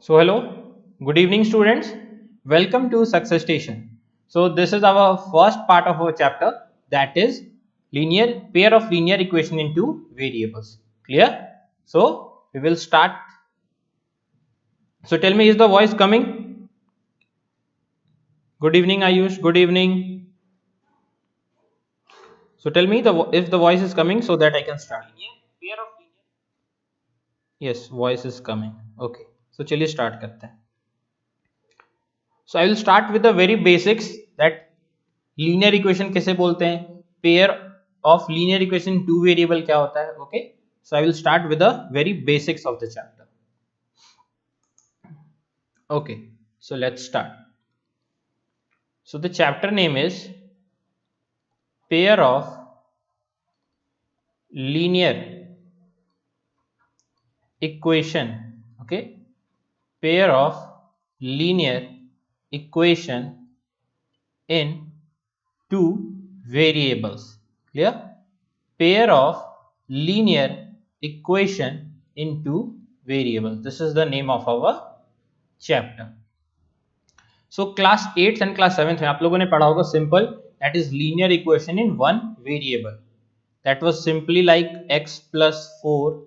So hello, good evening students. Welcome to Success Station. So this is our first part of our chapter, that is linear pair of linear equation in two variables. Clear? So we will start. So tell me, is the voice coming? Good evening Ayush, good evening. So tell me if the voice is coming so that I can start. Yes, voice is coming. Okay. So चलिए start करते हैं. So I will start with the very basics, that linear equation किसे बोलते हैं, pair of linear equation two variable क्या होता है. Okay, so I will start with the very basics of the chapter. Okay, so let's start. So the chapter name is pair of linear equation. Okay, pair of linear equation in two variables. Clear? Pair of linear equation in two variables. This is the name of our chapter. So class 8th and class 7th में आप लोगों ने पढ़ा होगा simple, that is linear equation in one variable. That was simply like x plus 4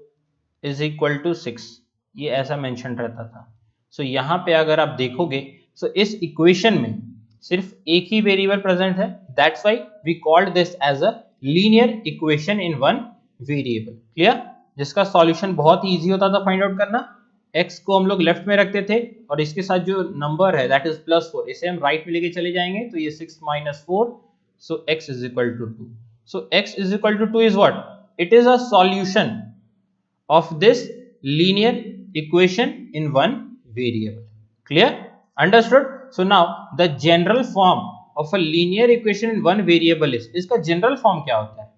is equal to 6. ये ऐसा mention रहता था. So यहाँ पे अगर आप देखोगे, so इस इक्वेशन में सिर्फ एक ही वेरिएबल प्रेजेंट है. That's why we called this as a linear equation in one variable. Clear? जिसका सॉल्यूशन बहुत ही इजी होता था फाइंड आउट करना. x को हम लोग लेफ्ट में रखते थे और इसके साथ जो नंबर है दैट इज +4, इसे हम राइट में लेके चले जाएंगे तो ये 6 - 4, so x is equal to 2. So x is equal to 2 is what? It is a solution of this linear equation in one variable. Clear? Understood? So now the general form of a linear equation in one variable is, इसका general form क्या होता है?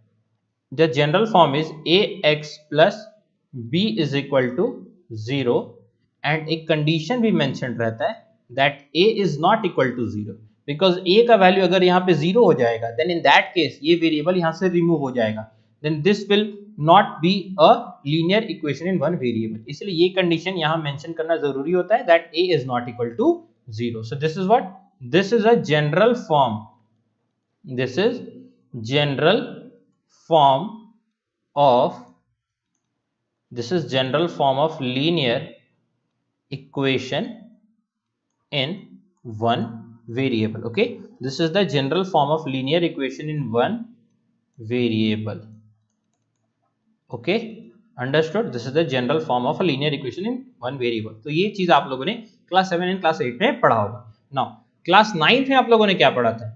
The general form is ax plus b is equal to 0 and एक condition भी mentioned रहता है that a is not equal to 0, because a का value अगर यहाँ पे 0 हो जाएगा then in that case ये variable यहाँ से remove हो जाएगा, then this will not be a linear equation in one variable. इसलिए ये condition यहाँ mention करना जरूरी होता है that a is not equal to 0. So this is what? This is a general form. This is general form of, this is general form of linear equation in one variable. Okay, this is the general form of linear equation in one variable. Okay, understood? This is the general form of a linear equation in one variable. तो ये चीज आप लोगों ने class 7 and class 8 में पढ़ा होगा. Now class 9 में आप लोगों ने क्या पढ़ा था?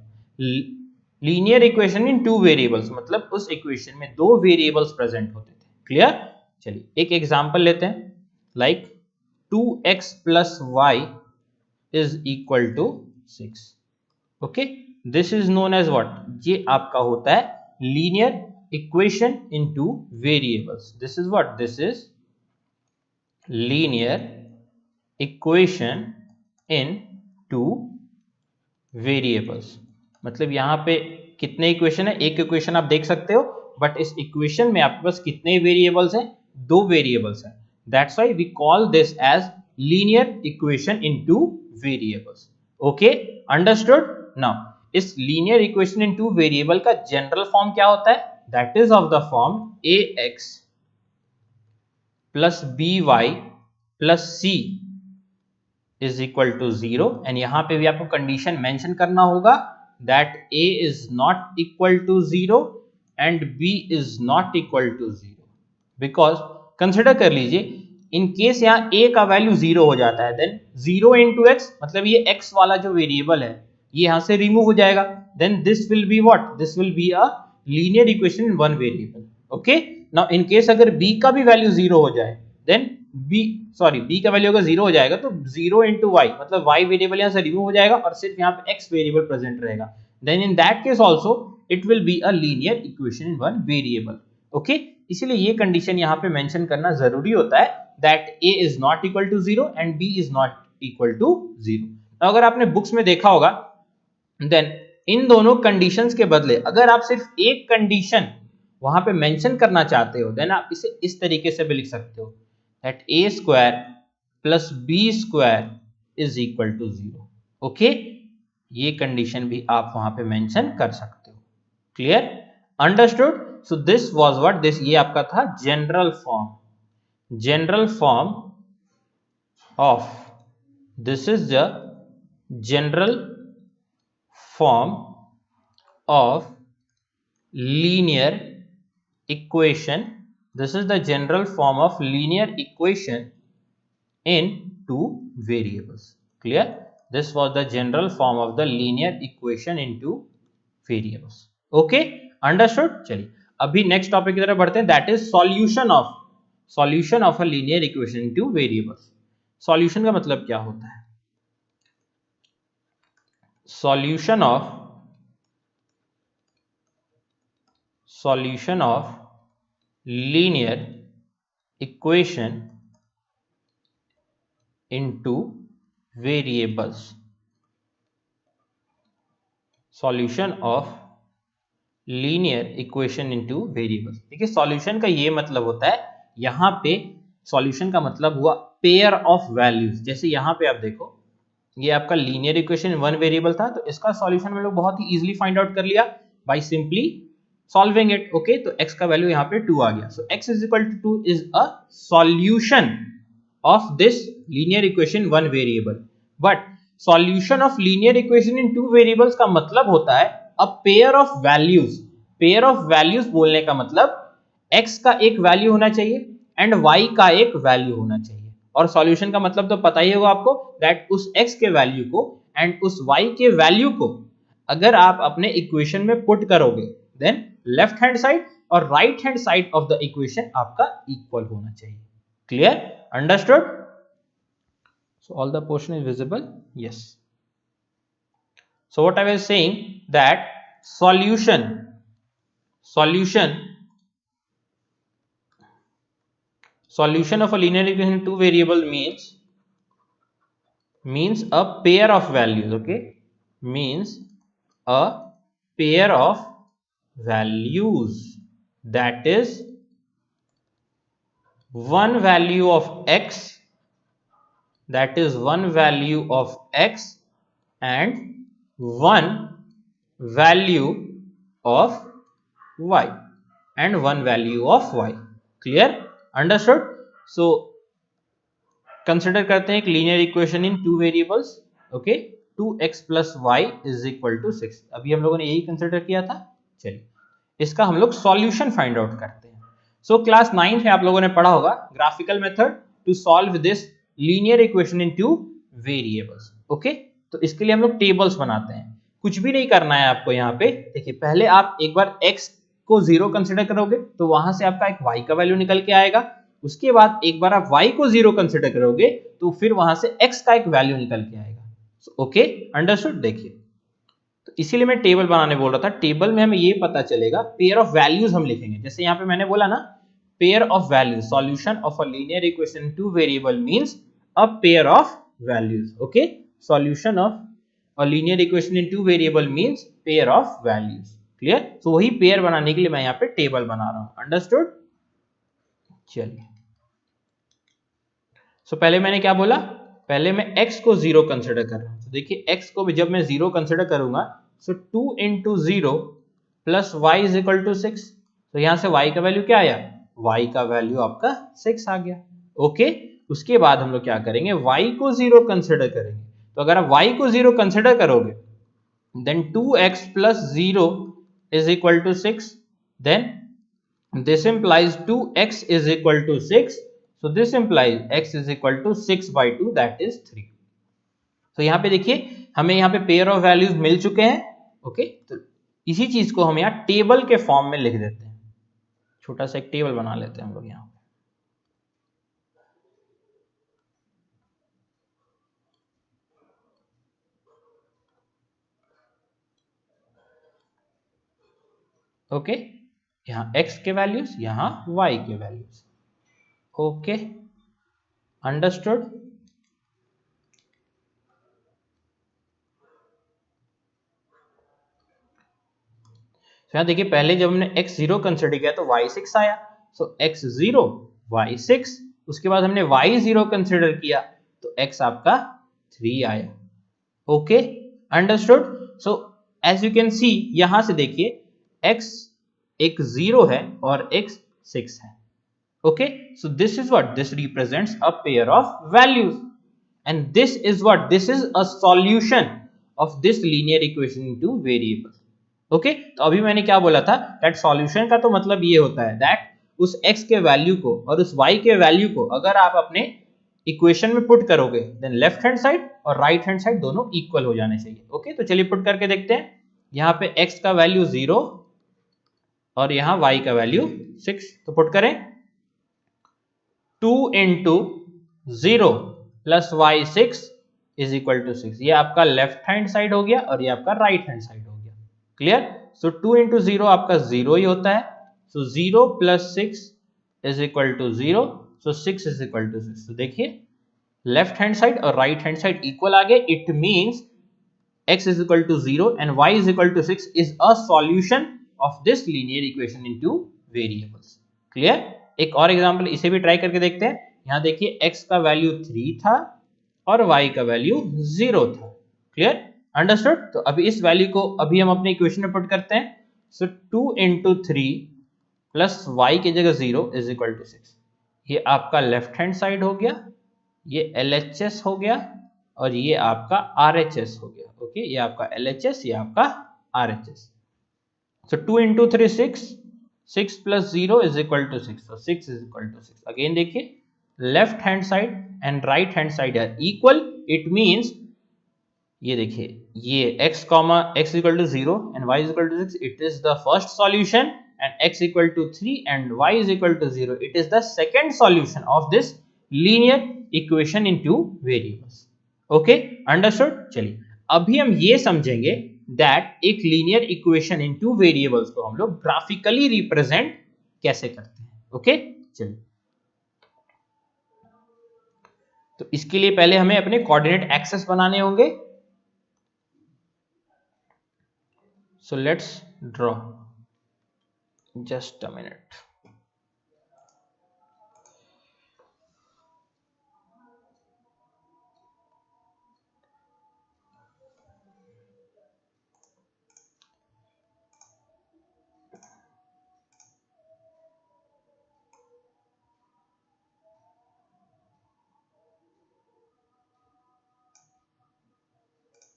Linear equation in two variables, मतलब उस इक्वेशन में दो वेरिएबल्स प्रेजेंट होते थे. क्लियर? चलिए एक एग्जांपल लेते हैं, like 2x plus y is equal to 6. Okay, this is known as what? ये आपका होता है linear equation in two variables. This is what? This is linear equation in two variables. मतलब यहाँ पे कितने इक्वेशन है? एक इक्वेशन आप देख सकते हो, बट इस इक्वेशन में आपके पास कितने वेरिएबल्स हैं? दो वेरिएबल्स हैं. That's why we call this as linear equation in two variables. Okay, understood? Now इस linear equation in two variable का जनरल फॉर्म क्या होता है? That is of the form ax plus by plus c is equal to 0. and यहाँ पे भी आपको condition mention करना होगा that a is not equal to 0 and b is not equal to 0, because consider कर लीजिए इन केस यहाँ a का वैल्यू 0 हो जाता है, देन 0 into x, मतलब ये x वाला जो वेरिएबल है ये यहाँ से रिमूव हो जाएगा, then this will be what? This will be a linear equation in one variable. Okay, now in case अगर b का भी वैल्यू 0 हो जाए, देन b का वैल्यू अगर 0 हो जाएगा तो 0 into y, मतलब y वेरिएबल यहाँ से रिमूव हो जाएगा और सिर्फ यहाँ पे x वेरिएबल प्रेजेंट रहेगा, then in that case also it will be a linear equation in one variable. Okay, इसलिए ये कंडीशन यहाँ पे मेंशन करना जरूरी होता है that a is not equal to 0 and b is not equal to 0. अगर आपने बुक्स में देखा होगा, देन इन दोनों कंडीशंस के बदले अगर आप सिर्फ एक कंडीशन वहां पे मेंशन करना चाहते हो, देन आप इसे इस तरीके से भी लिख सकते हो that a square plus b square is equal to 0। Okay, ये कंडीशन भी आप वहां पे मेंशन कर सकते हो। Clear, understood. So this was what this, ये आपका था general form, general form of, this is the general form of linear equation. This is the general form of linear equation in two variables. Clear, this was the general form of the linear equation in two variables. Okay, understood। चलिए अभी next topic की तरफ बढ़ते हैं, that is solution of a linear equation in two variables. Solution का मतलब क्या होता है? solution of linear equation into variables, solution of linear equation into variables। देखिए सॉल्यूशन का ये मतलब होता है, यहां पे सॉल्यूशन का मतलब हुआ पेयर ऑफ वैल्यूज। जैसे यहां पे आप देखो, ये आपका लीनियर इक्वेशन वन वेरिएबल था, तो इसका सॉल्यूशन हम लोग बहुत ही इजीली फाइंड आउट कर लिया by simply solving it. Okay, तो x का वैल्यू यहाँ पे 2 आ गया, so x is equal to 2 is a solution of this linear equation one variable. But solution of linear equation in two variables का मतलब होता है a pair of values. Pair of values बोलने का मतलब x का एक वैल्यू होना चाहिए एंड y का एक वैल्यू होना चाहिए। और सॉल्यूशन का मतलब तो पता ही होगा आपको, दैट उस x के वैल्यू को एंड उस y के वैल्यू को अगर आप अपने इक्वेशन में पुट करोगे, देन लेफ्ट हैंड साइड और right hand side of the equation आपका इक्वल होना चाहिए। Clear, understood. So all the portion is visible, yes. So what I was saying that solution of a linear equation in two variable means a pair of values। okay, means a pair of values, that is one value of x, and one value of y, and one value of y। clear, understood। so consider करते हैं एक linear equation in two variables. Okay, 2x plus y is equal to 6। अभी हम लोगों ने यही consider किया था। चलिए इसका हम लोग सॉल्यूशन फाइंड आउट करते हैं। सो क्लास 9 में आप लोगों ने पढ़ा होगा graphical method to solve this linear equation in two variables. Okay, तो इसके लिए हम लोग टेबल्स बनाते हैं। कुछ भी नहीं करना है आपको यहाँ पे। देखिए पहले आप एक बार x को 0 कंसिडर करोगे तो वहां से आपका एक y का वैल्यू निकल के आएगा। उसके बाद एक बार आप y को 0 कंसिडर करोगे तो फिर वहां से x का एक वैल्यू निकल के आएगा। Okay, understood. देखिए तो इसीलिए मैं टेबल बनाने बोल रहा था। टेबल में हमें ये पता चलेगा, पेयर ऑफ वैल्यूज हम लिखेंगे। जैसे यहाँ पे मैंने बोला ना, pair of values, solution of a linear equation two variable means a pair of values. Okay, solution of a linear equation in two variable means pair of values. Clear, तो वही पेयर बनाने के लिए मैं यहाँ पे टेबल बना रहा हूं। अंडरस्टूड। चलिए सो पहले मैंने क्या बोला, पहले मैं x को 0 कंसिडर कर रहा हूं। तो देखिए x को जब मैं 0 कंसिडर करूंगा, so 2 into 0 plus y is equal to 6। तो यहां से y का वैल्यू क्या आया, y का वैल्यू आपका 6 आ गया। ओके, उसके बाद हम लोग क्या करेंगे, y को 0 कंसिडर करेंगे। तो अगर आप y को 0 कंसिडर करोगे, then 2x plus 0 is equal to 6, then this implies 2x is equal to 6, so this implies x is equal to 6 by 2, that is 3। तो यहाँ पे देखिए हमें यहाँ पे पेयर ऑफ वैल्यूज मिल चुके हैं। ओके, तो इसी चीज को हम यहाँ टेबल के फॉर्म में लिख देते हैं। छोटा सा एक टेबल बना लेते हैं हम लोग यहाँ। ओके, यहाँ x के वैल्यूज, यहाँ y के वैल्यूज। Okay, understood. यहाँ देखिए पहले जब हमने x 0 कंसिडर किया तो y 6 आया। सो x 0 y 6, उसके बाद हमने y0 कंसिडर किया तो x आपका 3 आया। Okay, understood. So as you can see, यहां से देखिए x एक 0 है और x 6 है। Okay, so this is what this represents a pair of values, and this is what this is a solution of this linear equation into variables. Okay, तो अभी मैंने क्या बोला था that solution का तो मतलब ये होता है that उस x के वैल्यू को और उस y के वैल्यू को अगर आप अपने इक्वेशन में पुट करोगे देन लेफ्ट हैंड साइड और राइट हैंड साइड दोनों इक्वल हो जाने चाहिए। ओके, तो चलिए पुट करके देखते हैं। यहाँ पे x का वैल्यू 0 और यहाँ y का वैल्यू 6, तो पुट करें 2 into 0 plus y6 is equal to 6। ये आपका लेफ्ट हैंड साइड हो गया और ये आपका राइट हैंड साइड हो गया। क्लियर? सो 2 into 0 आपका 0 ही होता है, सो 0 plus 6 is equal to 0, so 6 is equal to 6। तो देखिए लेफ्ट हैंड साइड और राइट हैंड साइड इक्वल आ गए, it means x is equal to 0 and y is equal to 6 is a solution of this linear equation into variables। Clear? एक और example इसे भी try करके देखते हैं। यहां देखिए x का वैल्यू 3 था और y का वैल्यू 0 था। क्लियर? अंडरस्टूड। तो अभी इस वैल्यू को अभी हम अपने इक्वेशन में पुट करते हैं। सो 2 into 3 प्लस y की जगह 0 इज इक्वल टू 6। ये आपका लेफ्ट हैंड साइड हो गया, ये LHS हो गया और ये आपका RHS हो गया। ओके, ये आपका LHS, ये आपका RHS। So 2 into 3 6, 6 plus 0 is equal to 6, so 6 is equal to 6। Again देखिए left hand side and right hand side है इक्वल, इट मीन्स ये देखिए ये x comma x equal to 0 and y is equal to 6, it is the first solution, and x equal to 3 and y is equal to 0, it is the second solution of this linear equation into variables। Okay, understood. चलिए अभी हम ये समझेंगे that एक linear equation in two variables को हम लोग graphically represent कैसे करते हैं। ओके, चलिए तो इसके लिए पहले हमें अपने कोऑर्डिनेट एक्सेस बनाने होंगे। So let's draw, just a minute.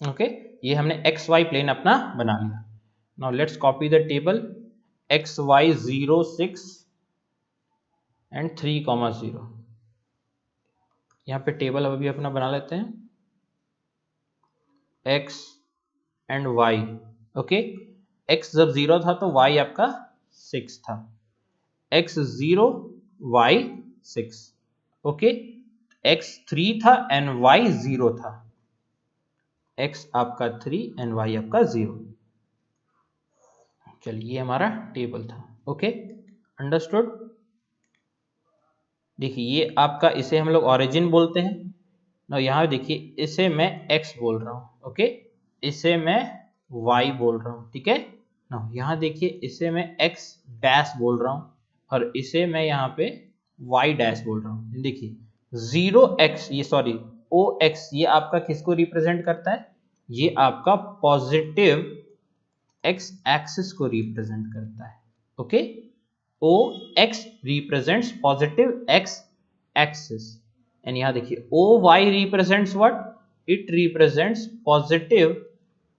Okay, ये हमने एक्स वाई प्लेन अपना बना लिया। Now let's copy the table x y 0 6 and 3,0। यहाँ पे टेबल अभी अपना बना लेते हैं x and y। Okay, x जब 0 था तो y आपका 6 था, x 0 y 6। ओके, x 3 था एंड y 0 था, x आपका 3 एंड y आपका 0। चलिए ये हमारा टेबल था। Okay, understood. देखिए ये आपका, इसे हम लोग ओरिजिन बोलते हैं ना। यहाँ देखिए इसे मैं x बोल रहा हूँ, ओके, इसे मैं y बोल रहा हूँ, ठीक है ना। यहाँ देखिए इसे मैं x डैश बोल रहा हूँ और इसे मैं यहाँ पे y डैश बोल रहा हूँ। देखिए 0x, ये सॉरी OX, ये आपका किसको रिप्रेजेंट करता है? ये आपका पॉजिटिव x एक्सिस को रिप्रेजेंट करता है। Okay, OX represents positive x axis, and यहाँ देखिए OY represents what? It represents positive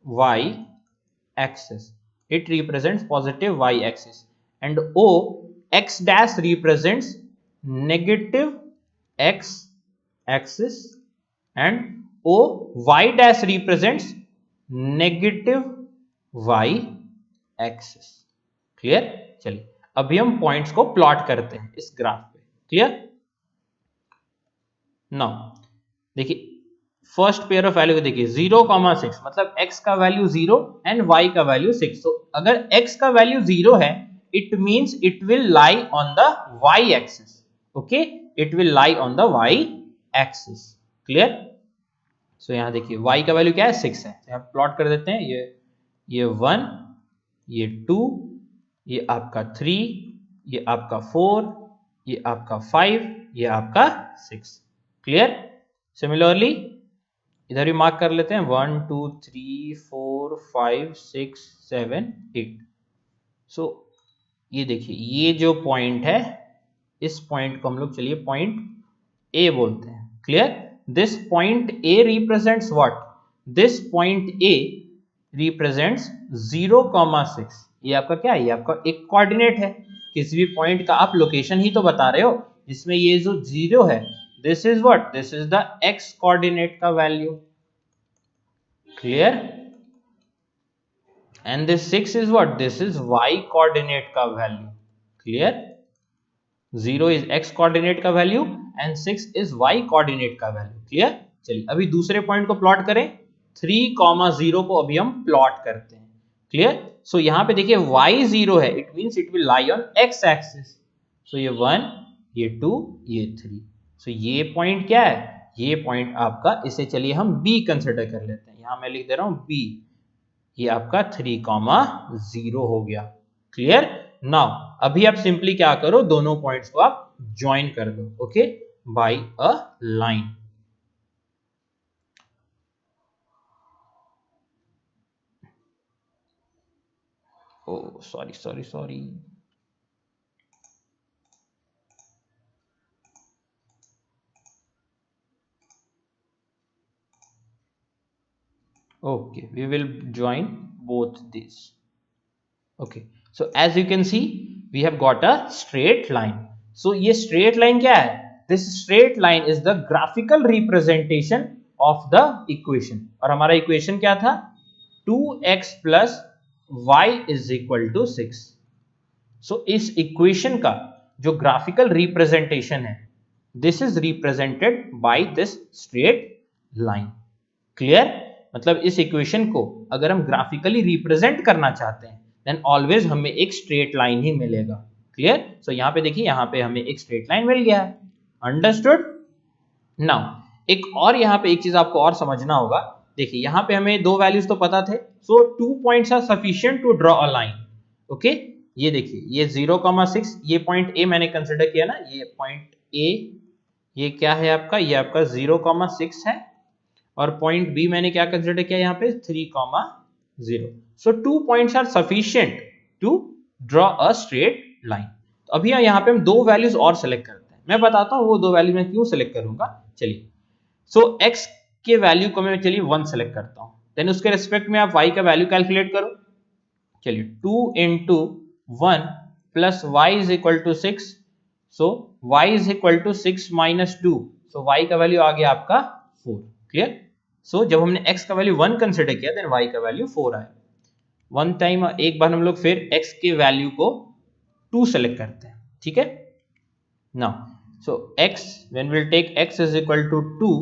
y axis, it represents positive y axis, and OX dash represents negative x axis, and OY dash represents negative y axis। Clear? चलिए अभी हम points को plot करते हैं इस graph पे। Clear? Now देखिए first pair of value को देखिए 0,6 मतलब x का वैल्यू 0 एंड y का वैल्यू 6। तो अगर x का वैल्यू 0 है it means it will lie on the y axis. Okay, it will lie on the y axis. Clear? So यहां देखिए y का वैल्यू क्या है? 6 है। यहां प्लॉट कर देते हैं, ये 1, ये 2, ये आपका 3, ये आपका 4, ये आपका 5 ये आपका 6। क्लियर। सिमिलरली इधर भी मार्क कर लेते हैं 1 2 3 4 5 6 7 8। सो ये देखिए ये जो पॉइंट है इस पॉइंट को हम लोग चलिए पॉइंट ए बोलते हैं। Clear. This point A represents what, this point A represents 0,6। ये आपका क्या है, ये आपका एक कोऑर्डिनेट है। किसी भी पॉइंट का आप लोकेशन ही तो बता रहे हो, जिसमें ये जो 0 है this is what, this is the X coordinate का value. Clear. And this 6 is what, this is Y coordinate का value. Clear. 0 is X coordinate का value and 6 is Y coordinate का वैल्यू। क्लियर। चलिए अभी दूसरे पॉइंट को plot करें। 3,0 को अभी हम प्लॉट करते हैं। क्लियर। सो यहां पे देखिए y0 है, it means it will lie on x axis. So ये 1, ये 2, ये 3। सो ये पॉइंट क्या है, ये पॉइंट आपका, इसे चलिए हम b कंसिडर कर लेते हैं। यहां मैं लिख दे रहा हूं b, ये आपका 3,0 हो गया। क्लियर। नाउ अभी आप सिंपली क्या करो, दोनों पॉइंट्स को आप ज्वाइन कर दो, okay, by a line. Oh sorry sorry sorry, okay, we will join both these. Okay, so as you can see we have got a straight line. So ये straight line क्या है, this straight line is the graphical representation of the equation। और हमारा equation क्या था, 2x plus y is equal to 6। so इस equation का जो graphical representation है, this is represented by this straight line। Clear. मतलब इस इक्वेशन को अगर हम ग्राफिकली रिप्रेजेंट करना चाहते हैं देन ऑलवेज हमें एक स्ट्रेट लाइन ही मिलेगा। क्लियर। सो यहाँ पे देखिए, यहाँ पे हमें एक स्ट्रेट लाइन मिल गया है। अंडरस्टूड। नाउ एक और यहाँ पे एक चीज आपको और समझना होगा। देखिए यहाँ पे हमें दो वैल्यूज तो पता थे, so 2 points are sufficient to draw a line. Okay, ये देखिए ये 0,6, ये पॉइंट ए मैंने कंसिडर किया ना, ये पॉइंट ए, ये क्या है आपका, ये आपका 0,6 है। और पॉइंट बी मैंने क्या कंसिडर किया यहाँ पे 3,0। So 2 points are sufficient to draw a straight line. तो अभी यहाँ पे हम दो वैल्यूज और सेलेक्ट करते हैं। मैं बताता हूँ वो दो वैल्यू मैं क्यों सेलेक्ट करूंगा। चलिए, सो x के वैल्यू को मैं चलिए 1 सेलेक्ट करता हूँ, देन उसके रिस्पेक्ट में आप y का वैल्यू कैलकुलेट करो। चलिए 2 into 1 plus y is equal to 6। So y is equal to 6 minus 2। So y का वैल्यू आ गया आपका 4। क्लियर। सो जब हमने x का वैल्यू 1 कंसिडर किया देन y का वैल्यू 4 आया। वन टाइम एक बार हम लोग फिर x के वैल्यू को 2 सेलेक्ट करते हैं। ठीक है। Now so x, when will take x is equal to 2,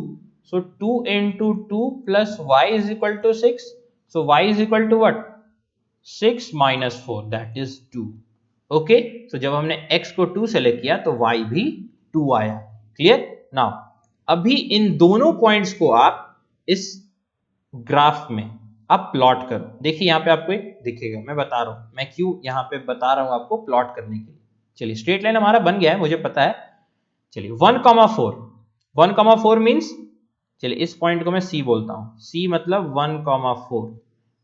so 2 into 2 plus y is equal to 6। So y is equal to what, 6 minus 4, that is 2। Okay, सो जब हमने x को 2 select किया तो y भी 2 आया। क्लियर। नाउ अभी इन दोनों points को आप इस ग्राफ में आप प्लॉट करो। देखिए यहाँ पे आपको एक दिखेगा, मैं बता रहा हूं मैं क्यों यहाँ पे बता रहा हूं आपको प्लॉट करने के लिए। चलिए स्ट्रेट लाइन हमारा बन गया है, मुझे पता है। चलिए 1,4, 1,4 मीन्स, चलिए इस पॉइंट को मैं C बोलता हूं। C मतलब 1,4,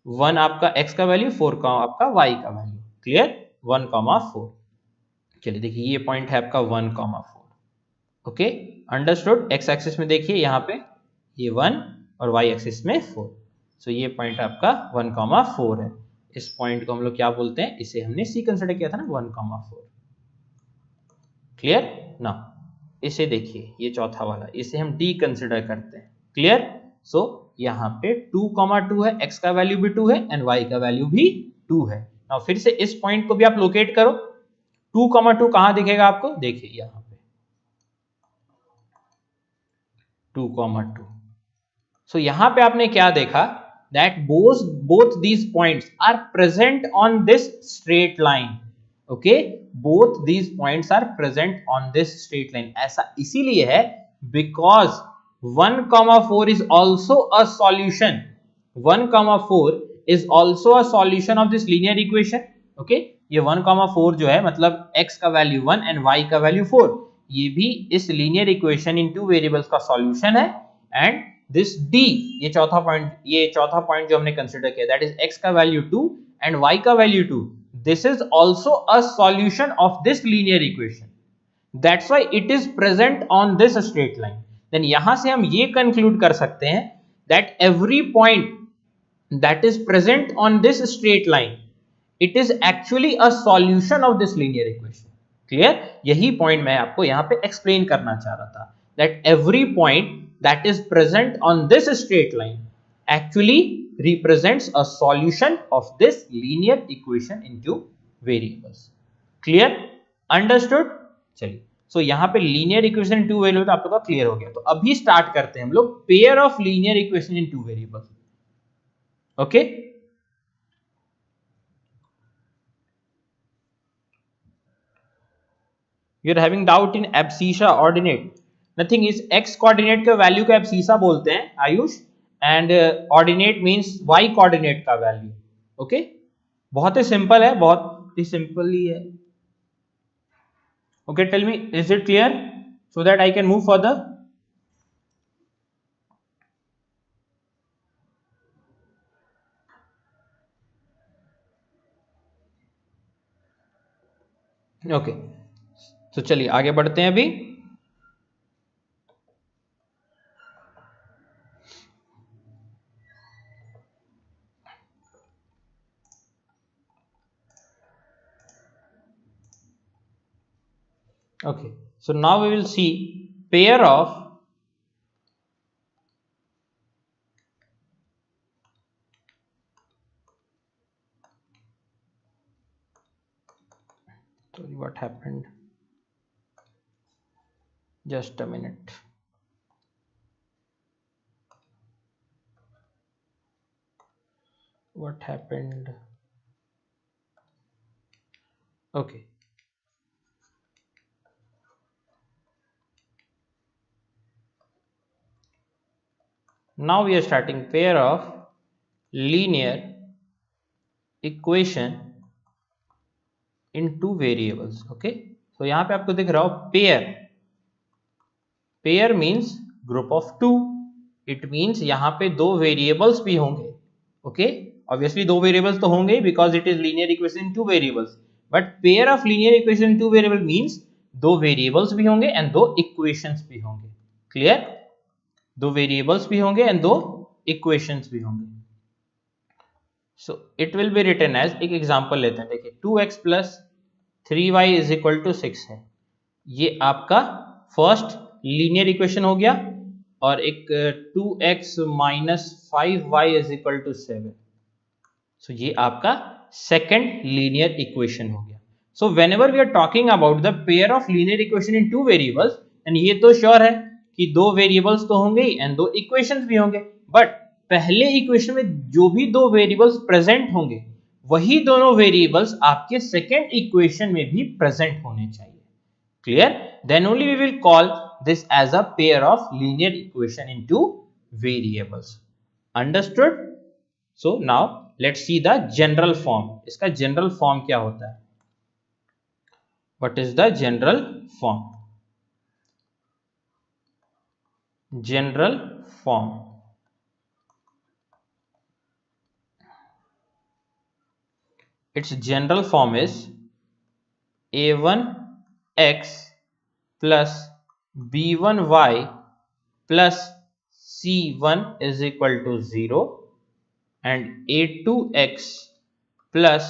1 आपका x का वैल्यू, 4 का आपका y का वैल्यू। क्लियर। 1,4। चलिए देखिए ये पॉइंट है आपका 1,4। Okay, understood. x एक्सिस में देखिए यहाँ पे ये 1 और y एक्सिस में 4। सो ये पॉइंट आपका 1,4 है। इस पॉइंट को हम लोग क्या बोलते हैं, इसे हमने C कंसिडर किया था ना, 1,4। क्लियर। ना इसे देखिए ये चौथा वाला, इसे हम D कंसिडर करते हैं। क्लियर। सो यहाँ पे 2,2 है, x का वैल्यू भी 2 है एंड y का वैल्यू भी 2 है। नाउ फिर से इस पॉइंट को भी आप लोकेट करो। 2,2 कहां दिखेगा आपको, देखिए यहाँ पे 2,2। सो यहां पे आपने क्या देखा, that both these points are present on this straight line। okay, both these points are present on this straight line। ऐसा इसीलिए है because 1,4 is also a solution, 1,4 is also a solution of this linear equation। okay, ये 1,4 जो है मतलब x का value 1 and y का value 4, ये भी इस linear equation in two variables का सॉल्यूशन है। एंड दिस डी, ये चौथा पॉइंट जो हमने कंसिडर किया, दैट इज x का वैल्यू 2 एंड y का value 2, this is also a solution of this linear equation, that's why it is present on this straight line. Then यहां से हम ये कंक्लूड कर सकते हैं that every point that is present on this straight line, it is actually a solution of this linear equation. Clear? यही point मैं आपको यहां पे एक्सप्लेन करना चाह रहा था, that every point that is present on this straight line actually represents a solution of this linear equation into variables. Clear? Understood? चलिए, सो यहां पे linear equation in two variable आप लोगों का क्लियर हो गया। तो अभी स्टार्ट करते हैं हम लोग pair of linear equation in two variables. Okay, you're having doubt in abscissa ordinate, nothing is x coordinate के वैल्यू को abscissa बोलते हैं Ayush, and ordinate means y coordinate का वैल्यू। ओके, बहुत ही सिंपल है, बहुत ही सिंपल ही है। Okay, tell me is it clear so that I can move further. Okay, तो चलिए आगे बढ़ते हैं अभी। Okay, so now we will see pair of sorry, what happened, just a minute। What happened? Okay, now we are starting pair of linear equation in two variables। okay, so यहाँ पे आपको दिख रहा हो pair, pair means group of two, it means यहाँ पे दो variables भी होंगे। ओके, ऑब्वियसली दो वेरिएबल्स तो होंगे because it is linear equation in two variables, but pair of linear equation in two variable means दो वेरिएबल्स भी होंगे एंड दो इक्वेशंस भी होंगे। क्लियर? दो वेरिएबल्स भी होंगे एंड दो इक्वेशंस भी होंगे। So it will be written as, एक एग्जांपल लेते हैं, देखिए 2x plus 3y is equal to 6 है, ये आपका फर्स्ट लीनियर इक्वेशन हो गया, और एक 2x minus 5y is equal to 7, so ये आपका सेकेंड लीनियर इक्वेशन हो गया। So whenever we are talking about the pair of linear equation in two variables, and ये तो श्योर है कि दो वेरिएबल्स तो होंगे ही एंड दो इक्वेशंस भी होंगे, बट पहले इक्वेशन में जो भी दो वेरिएबल्स प्रेजेंट होंगे वही दोनों वेरिएबल्स आपके सेकेंड इक्वेशन में भी प्रेजेंट होने चाहिए। Clear? Then only we will call this as a pair of linear equation into variables. Understood? So now let's see the general form. इसका general form क्या होता है? What is the general form? General form, its general form is a1x plus b1y plus c1 is equal to 0 and a2x plus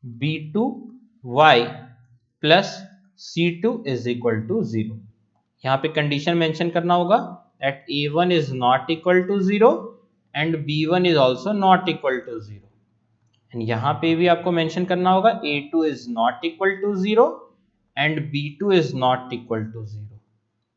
b2y plus c2 is equal to 0। यहाँ पे condition mention करना होगा that a1 is not equal to 0 and b1 is also not equal to 0, and यहाँ पे भी आपको mention करना होगा a2 is not equal to 0 and b2 is not equal to 0।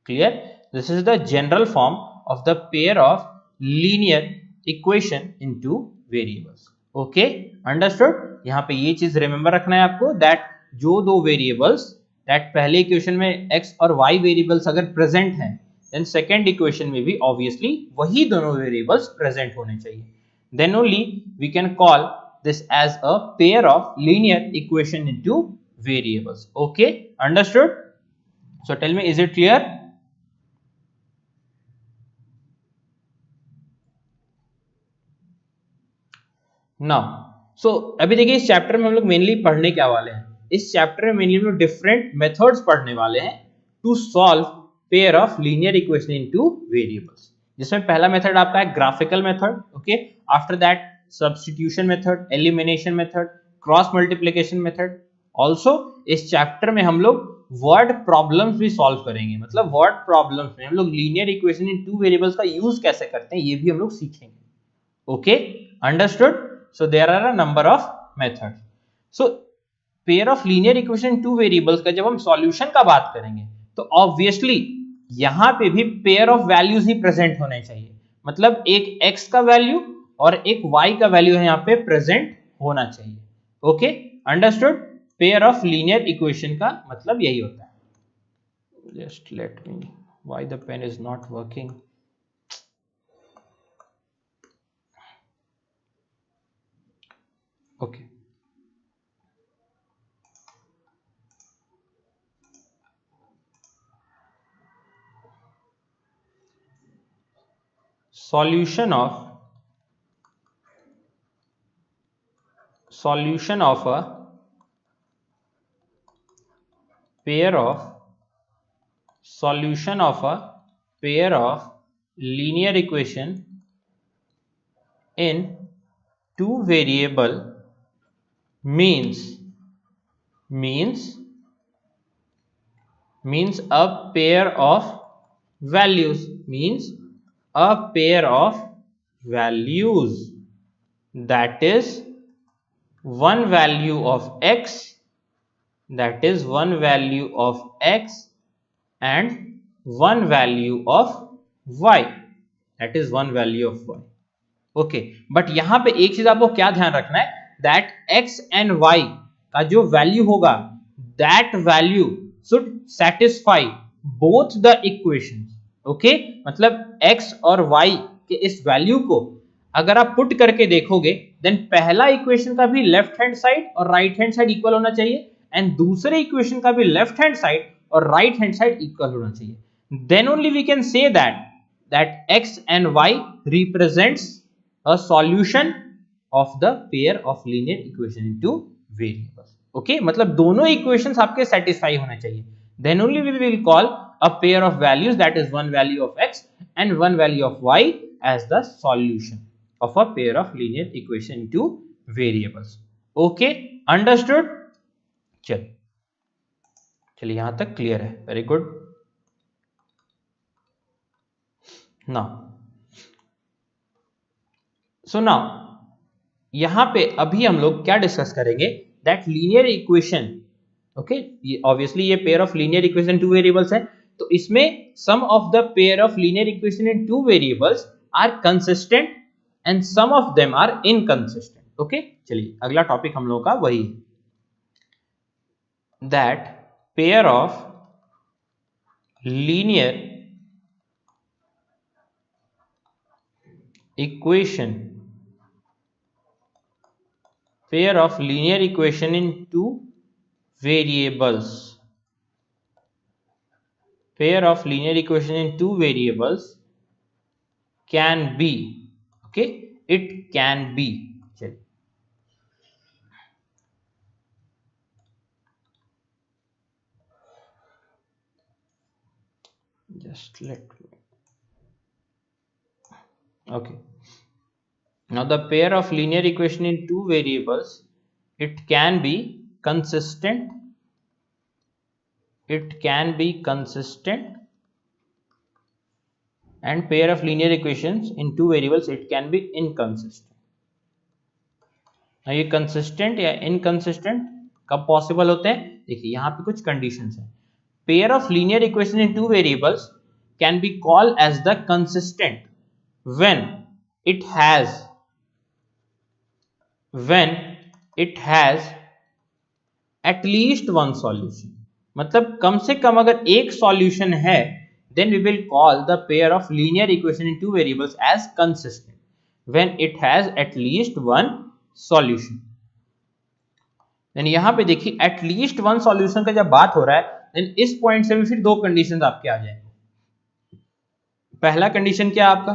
Clear? This is the general form of the pair of linear equation into variables। Okay, understood? यहाँ पे ये चीज रिमेंबर रखना है आपको that जो दो वेरिएबल्स दैट पहले इक्वेशन में x और y वेरिएबल्स अगर प्रेजेंट हैं, देन सेकेंड इक्वेशन में भी ऑब्वियसली वही दोनों वेरिएबल्स प्रेजेंट होने चाहिए। Then only we can call this as a pair of linear equation into variables। Okay, understood? So tell me, is it clear? Now so अभी देखिए, इस चैप्टर में हम लोग मेनली पढ़ने क्या वाले हैं, इस चैप्टर में मेनली हम लोग डिफरेंट मेथड्स पढ़ने वाले हैं to solve pair of linear equation in two variables, जिसमें पहला मेथड आपका है graphical method, okay, after that substitution method, elimination method, cross multiplication method. Also इस चैप्टर में हम लोग वर्ड प्रॉब्लम्स भी सॉल्व करेंगे, मतलब वर्ड प्रॉब्लम्स में हम लोग linear equation in two variables का यूज कैसे करते हैं ये भी हम लोग सीखेंगे। Okay, understood? So there are a number of methods. So pair of linear equation two variables का जब हम solution का बात करेंगे तो obviously यहाँ पे भी pair of values he present होने चाहिए, मतलब एक x का वैल्यू और एक y का वैल्यू है यहाँ पे present होना चाहिए। Okay, understood? Pair of linear equation का मतलब यही होता है। Just let me, why the pen is not working. Okay, solution of a pair of linear equation in two variable means a pair of values, that is one value of x, and one value of y, okay. But यहां पे एक चीज आपको क्या ध्यान रखना है, that x and y का जो वैल्यू होगा, that value should satisfy both the equations. Okay, मतलब x और y के इस वैल्यू को अगर आप पुट करके देखोगे, देन पहला इक्वेशन का भी लेफ्ट हैंड साइड और राइट हैंड साइड इक्वल होना चाहिए, एंड दूसरे इक्वेशन का भी लेफ्ट हैंड साइड और राइट हैंड साइड इक्वल होना चाहिए। Then only we can say that x and y represents a solution of the pair of linear equation into variables। okay, मतलब दोनों equations आपके satisfy होने चाहिए, then only we will call a pair of values, that is one value of x and one value of y as the solution of a pair of linear equation into variables। okay, understood? चलिए यहां तक clear है, very good. Now यहां पे अभी हम लोग क्या डिस्कस करेंगे, that linear equation. Okay, obviously ये pair of linear equation two variables है, तो इसमें some of the pair of linear equation in two variables are consistent and some of them are inconsistent. Okay, चलिए अगला topic हम लोगों का वही है, that pair of linear equation in two variables can be, okay, it can be, चलिए just let me, okay, now the pair of linear equation in two variables, it can be consistent and pair of linear equations in two variables, it can be inconsistent। ये consistent या inconsistent कब possible होते हैं, देखिए यहां पे कुछ conditions हैं। Pair of linear equation in two variables can be called as the consistent when it has at least one solution, मतलब कम से कम अगर एक सॉल्यूशन है, then we will call the pair of linear equation in two variables as consistent when it has at least one solution। यानी यहां पे देखिए at least one solution का जब बात हो रहा है, देन इस पॉइंट से भी फिर दो कंडीशंस आपके आ जाएंगे। पहला कंडीशन क्या आपका,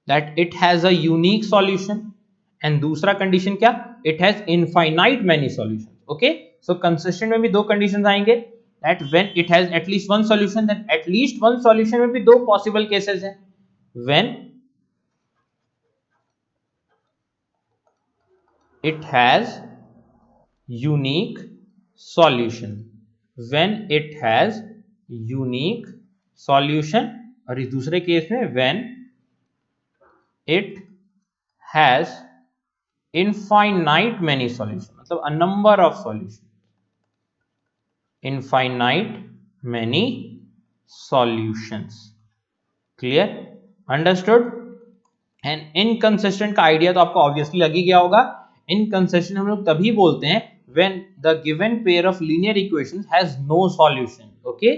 that it has a unique solution, and दूसरा कंडीशन क्या, it has infinite many solution. Okay, so consistent में भी दो कंडीशंस आएंगे, that when it has at least one solution, then at least one solution में भी दो पॉसिबल केसेस हैं, when it has unique solution, when it has unique solution, और इस दूसरे केस में when it has infinite many solution, मतलब a number of solution, infinite many solutions, clear, understood। And inconsistent का आइडिया तो आपको obviously लग ही गया होगा। इनकंसिस्टेंट हम लोग तभी बोलते हैं when the given pair of linear equations has no solution. Okay,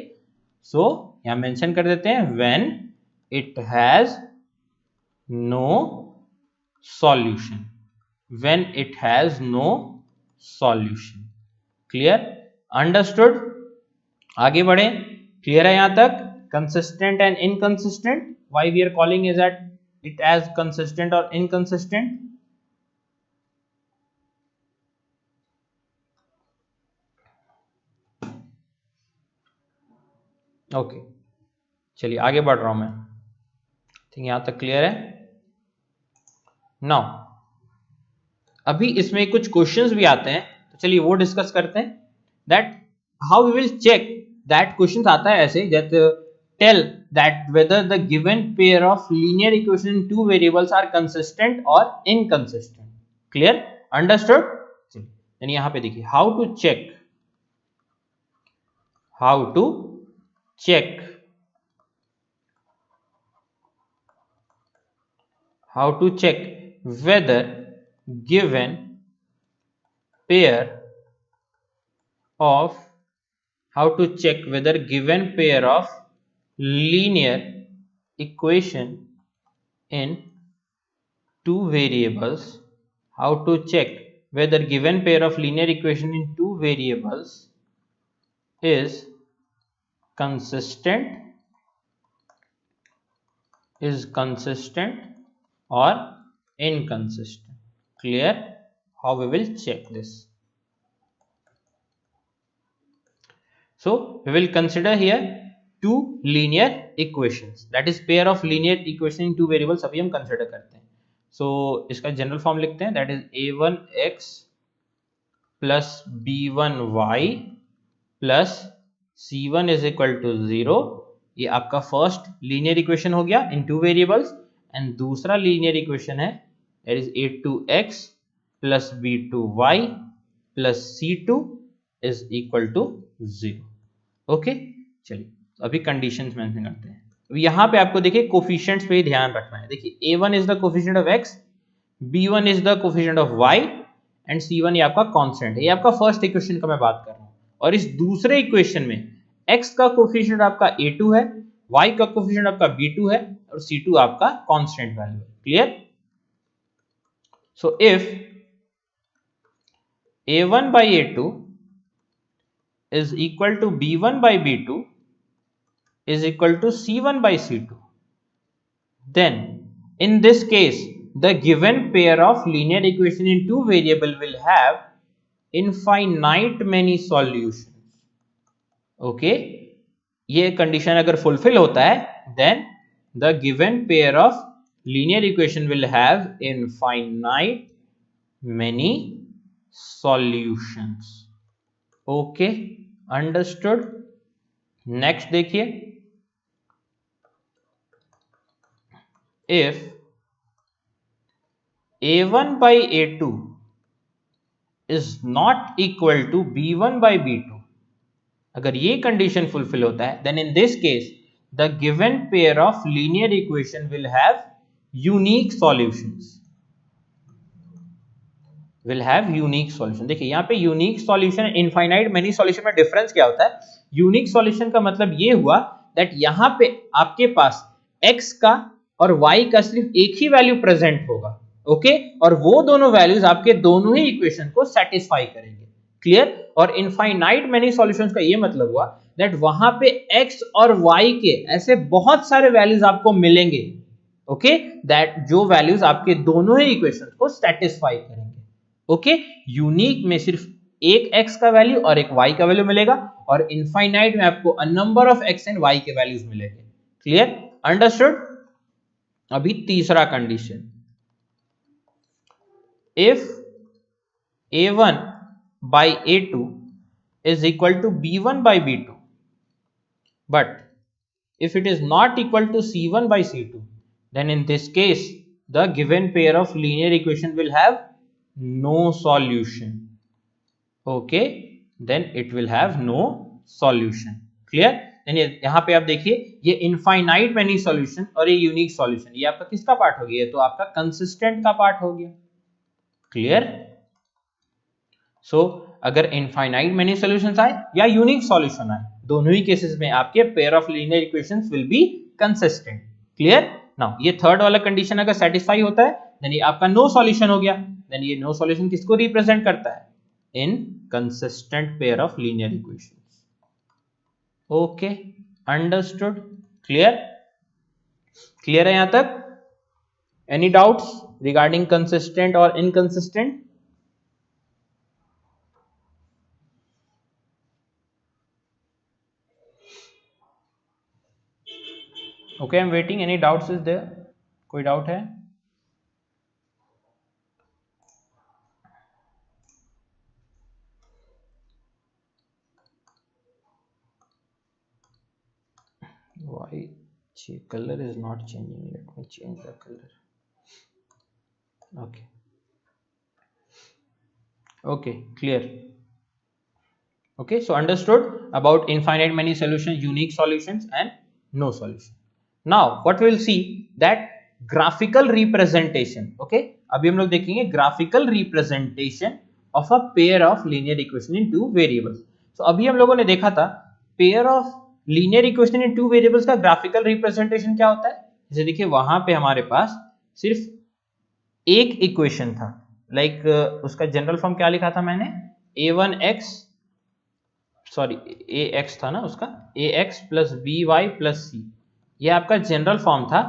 so यहां मेंशन कर देते हैं when it has no solution, when it has no solution, clear, understood. आगे बढ़े, क्लियर है यहां तक, consistent and inconsistent, why we are calling is that it as consistent or inconsistent। Okay, चलिए आगे बढ़ रहा हूं मैं, ठीक, यहां तक क्लियर है। नाउ अभी इसमें कुछ क्वेश्चंस भी आते हैं, तो चलिए वो डिस्कस करते हैं, that how we will check, that questions आता है ऐसे, that tell that whether the given pair of linear equation in two variables are consistent or inconsistent, clear, understood। यानी यहां पे देखिए how to check how to check whether given pair of linear equation in two variables, how to check whether given pair of linear equation in two variables is consistent or inconsistent, clear, how we will check this। So we will consider here two linear equations, that is pair of linear equation in two variables अभी हम consider करते हैं। So इसका general form लिखते हैं, that is a1x plus b1y plus c1 is equal to 0। ये आपका first linear equation हो गया इन टू वेरिएबल्स, एंड दूसरा लीनियर इक्वेशन है that is a2x plus b2y plus c2 is equal to 0। Okay, चलिए अभी कंडीशंस मेंशन करते हैं। यहां पे आपको देखिए कोफिशिएंट्स पे ही ध्यान रखना है। देखिए a1 is the coefficient of x, b1 is the coefficient of y and c1 ये आपका कांस्टेंट है। ये आपका फर्स्ट इक्वेशन का मैं बात कर रहा हूं, और इस दूसरे इक्वेशन में x का कोफिशिएंट आपका a2 है, y का कोफिशिएंट आपका b2 है और c2 आपका कांस्टेंट वैल्यू है, clear. So if a1 by a2 is equal to b1 by b2 is equal to c1 by c2, then in this case the given pair of linear equation in two variable will have infinite many solutions। Okay, ये condition अगर fulfil होता है, then the given pair of linear equation will have infinite many solutions। Okay, understood. Next देखिए, if a1 by a2 is not equal to b1 by b2, अगर ये condition fulfil होता है, then in this case the given pair of linear equation will have unique solutions, will have unique solution। देखिए यहाँ पे unique solution, infinite many solution में difference क्या होता है। यूनिक सॉल्यूशन का मतलब ये हुआ दैट यहाँ पे आपके पास x का और y का सिर्फ एक ही वैल्यू प्रेजेंट होगा, ओके, और वो दोनों वैल्यूज आपके दोनों ही इक्वेशन को सेटिस्फाई करेंगे, क्लियर। और इनफाइनाइट मेनी सॉल्यूशंस का ये मतलब हुआ दैट वहां पे x और y के ऐसे बहुत सारे वैल्यूज आपको मिलेंगे, ओके, दैट जो वैल्यूज आपके दोनों ही इक्वेशंस को सेटिस्फाई करेंगे, ओके। यूनिक में सिर्फ एक x का वैल्यू और एक y का वैल्यू मिलेगा, और इनफाइनाइट में आपको a number of x and y के वैल्यूज मिलेंगे। Clear, understood. अभी तीसरा condition, if a1 by a2 is equal to b1 by b2, but if it is not equal to c1 by c2, then in this case the given pair of linear equation will have no solution, okay, then it will have no solution। Clear. यानी यहां पे आप देखिए ये infinite many solution और ये unique solution, ये आपका किसका पार्ट हो गया, तो आपका कंसिस्टेंट का पार्ट हो गया। क्लियर। सो अगर इनफाइनाइट मेनी सॉल्यूशंस आए या यूनिक सॉल्यूशन आए, दोनों ही केसेस में आपके pair of linear equations will be consistent. Clear. Now ये थर्ड वाला कंडीशन अगर सेटिस्फाई होता है देन ये आपका नो सॉल्यूशन हो गया। देन ये नो सॉल्यूशन किसको रिप्रेजेंट करता है, inconsistent pair of linear equations. Okay, understood, clear. Clear है यहां तक? एनी डाउट्स रिगार्डिंग कंसिस्टेंट और inconsistent? Okay, I am waiting, any doubts is there? कोई डाउट है? Why color is not changing? Let me change the color. Okay, okay, clear. Okay, so understood about infinite many solutions, unique solutions and no solution. Now what we will see that graphical representation, okay, अभी हम लोग देखेंगे graphical representation of a pair of linear equation in two variables. So अभी हम लोगों ने देखा था pair of linear equation in two variables का graphical representation क्या होता है। जैसे देखिए वहां पे हमारे पास सिर्फ एक इक्वेशन था, लाइक उसका जनरल फॉर्म क्या लिखा था मैंने, a1x, सॉरी ax था ना उसका, ax plus by plus c, ये आपका जनरल फॉर्म था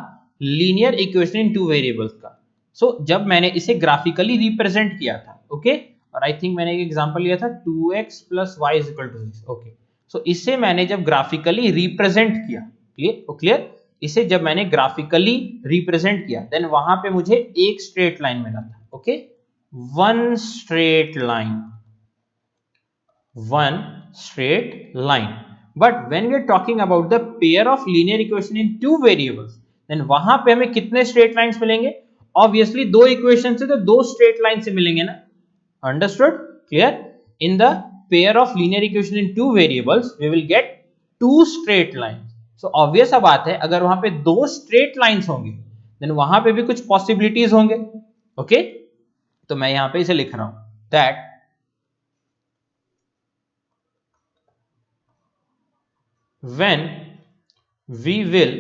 linear equation in two variables का। सो जब मैंने इसे ग्राफिकली रिप्रेजेंट किया था, ओके, और आई थिंक मैंने एक एग्जांपल लिया था 2x plus y is equal to 6, okay. So इसे मैंने जब ग्राफिकली रिप्रेजेंट किया, क्लियर, इसे जब मैंने ग्राफिकली रिप्रेजेंट किया देन वहां पे मुझे एक स्ट्रेट लाइन मिला था, okay, one straight line, one straight line. But when we are talking about the pair of linear equation in two variables, then वहां पे हमें कितने straight lines मिलेंगे, obviously दो equation से तो दो straight line से मिलेंगे ना। Understood? Clear? In the pair of linear equation in two variables we will get two straight lines. So obvious सा बात है अगर वहां पे दो straight lines होंगे then वहां पे भी कुछ possibilities होंगे, okay? तो मैं यहां पे इसे लिख रहा हूं that when we will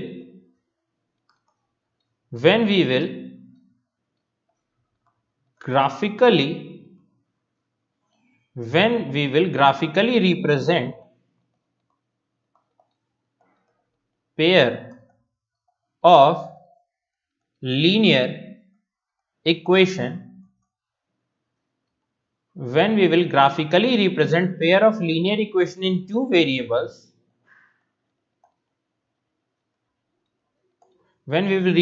graphically represent pair of linear equation, when we will graphically represent pair of linear equation in two variables, when we will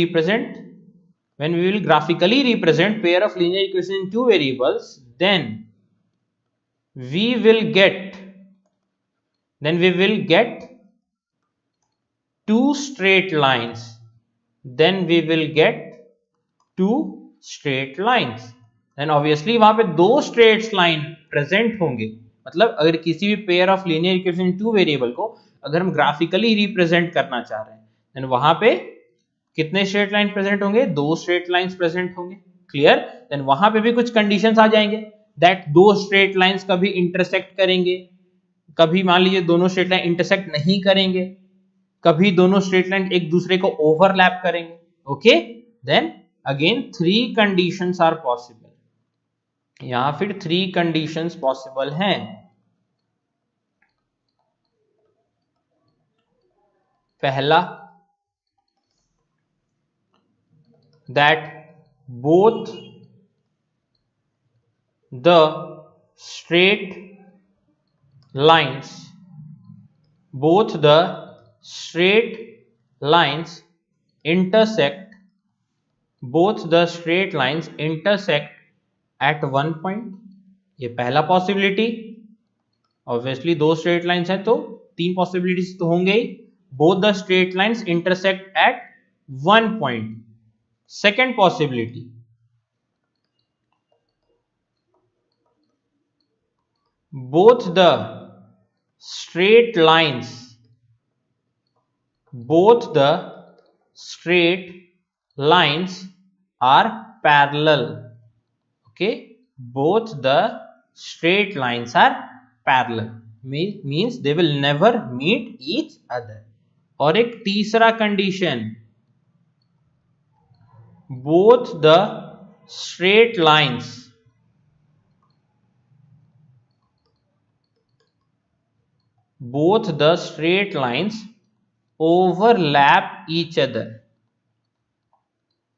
graphically represent pair of linear equation in two variables, then we will get two straight lines, then obviously वहां पे दो straight line present होंगे। मतलब अगर किसी भी pair of linear equation two variable को अगर हम ग्राफिकली रिप्रेजेंट करना चाह रहे हैं देन वहां पे कितने स्ट्रेट लाइन प्रेजेंट होंगे, दो स्ट्रेट लाइंस प्रेजेंट होंगे। क्लियर। देन वहां पे भी कुछ कंडीशंस आ जाएंगे दैट दो स्ट्रेट लाइंस कभी इंटरसेक्ट करेंगे, कभी मान लीजिए दोनों स्ट्रेट लाइन इंटरसेक्ट नहीं करेंगे, कभी दोनों स्ट्रेट लाइन एक दूसरे को ओवरलैप करेंगे, okay. Then again three conditions are possible, यहां फिर 3 कंडीशंस पॉसिबल हैं। पहला, that both the straight lines both the straight lines intersect both the straight lines intersect at one point। ये पहला पॉसिबिलिटी। ऑब्वियसली दो स्ट्रेट लाइंस हैं तो 3 possibilities तो होंगे ही। Both the straight lines intersect at one point. Second possibility, both the straight lines both the straight lines are parallel। okay, both the straight lines are parallel means they will never meet each other। और एक तीसरा condition, both the straight lines overlap each other।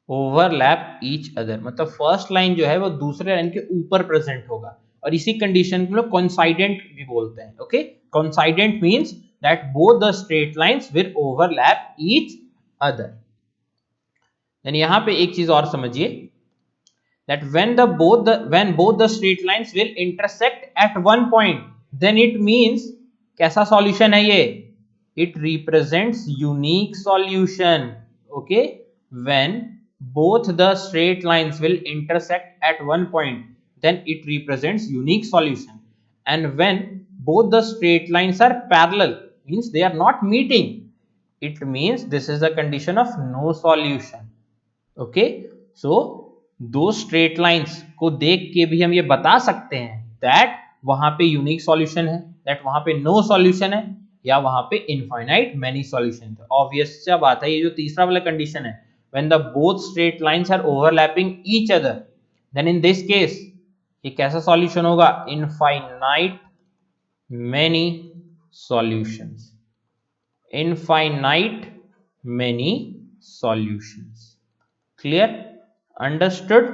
मतलब first line जो है वो दूसरे line के ऊपर प्रेजेंट होगा, और इसी कंडीशन को लोग कोइंसाइडेंट भी बोलते हैं। Okay, coincident means that both the straight lines will overlap each other. यानी यहां पे एक चीज और समझिए, that when both the straight lines will intersect at one point, then it means कैसा सॉल्यूशन है ये? It represents unique solution। okay, when both the straight lines will intersect at one point, then it represents unique solution। and when both the straight lines are parallel means they are not meeting, it means this is the condition of no solution। Okay, so दो straight lines को देख के भी हम ये बता सकते हैं दैट वहां पे यूनिक सॉल्यूशन है, दैट वहां पे नो सॉल्यूशन है, या वहां पे इनफाइनाइट मेनी सॉल्यूशन है। ऑब्वियस सा बात है, ये जो तीसरा वाला कंडीशन है, when the both straight lines are overlapping each other, then in this case ये कैसा सॉल्यूशन होगा? Infinite many solutions. Infinite many solutions. Clear? Understood?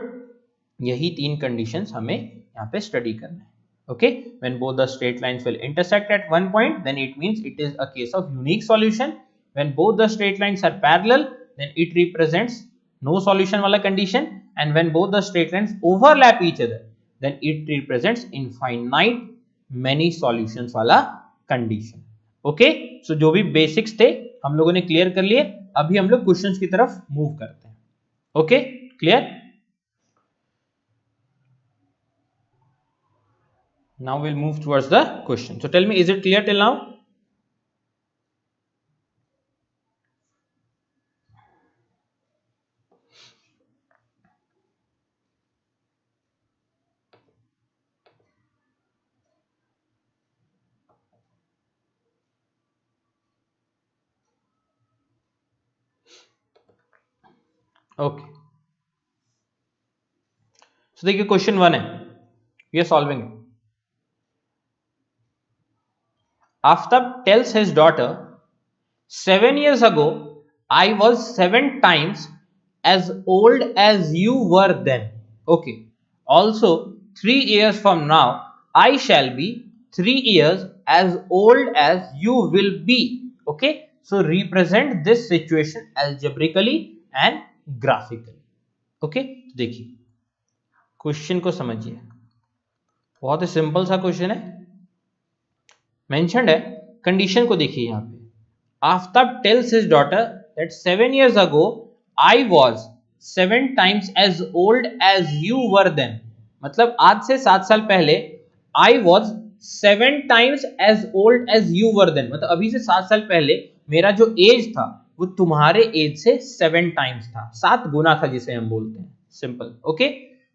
यही 3 कंडीशंस हमें यहाँ पे स्टडी करना है। Okay, when both the straight lines will intersect at one point, then it means it is a case of unique solution. When both the straight lines are parallel, then it represents no solution वाला condition. And when both the straight lines overlap each other, then it represents infinite many solutions वाला condition. Okay, so जो भी basics थे हम लोगों ने clear कर लिए। अभी हम लोग क्वेश्चंस की तरफ मूव करते हैं। Okay, clear? Now we'll move towards the question. So tell me, is it clear till now? Okay. So देखिए क्वेश्चन 1 है, we are solving it. Aftab tells his daughter, 7 years ago I was 7 times as old as you were then. Okay. Also 3 years from now I shall be 3 years as old as you will be. Okay. So represent this situation algebraically and graphically. Okay. देखिए question को समझिए, बहुत ही simple सा question है। Mentioned है, condition को देखिए यहां पे। Aftab tales his daughter that 7 years ago I was 7 times as old as you were then। मतलब आज से 7 साल पहले I was 7 times as old as you were then। मतलब अभी से 7 साल पहले मेरा जो एज था वो तुम्हारे एज से 7 टाइम्स था, 7 गुना था, जिसे हम बोलते हैं। सिंपल। ओके,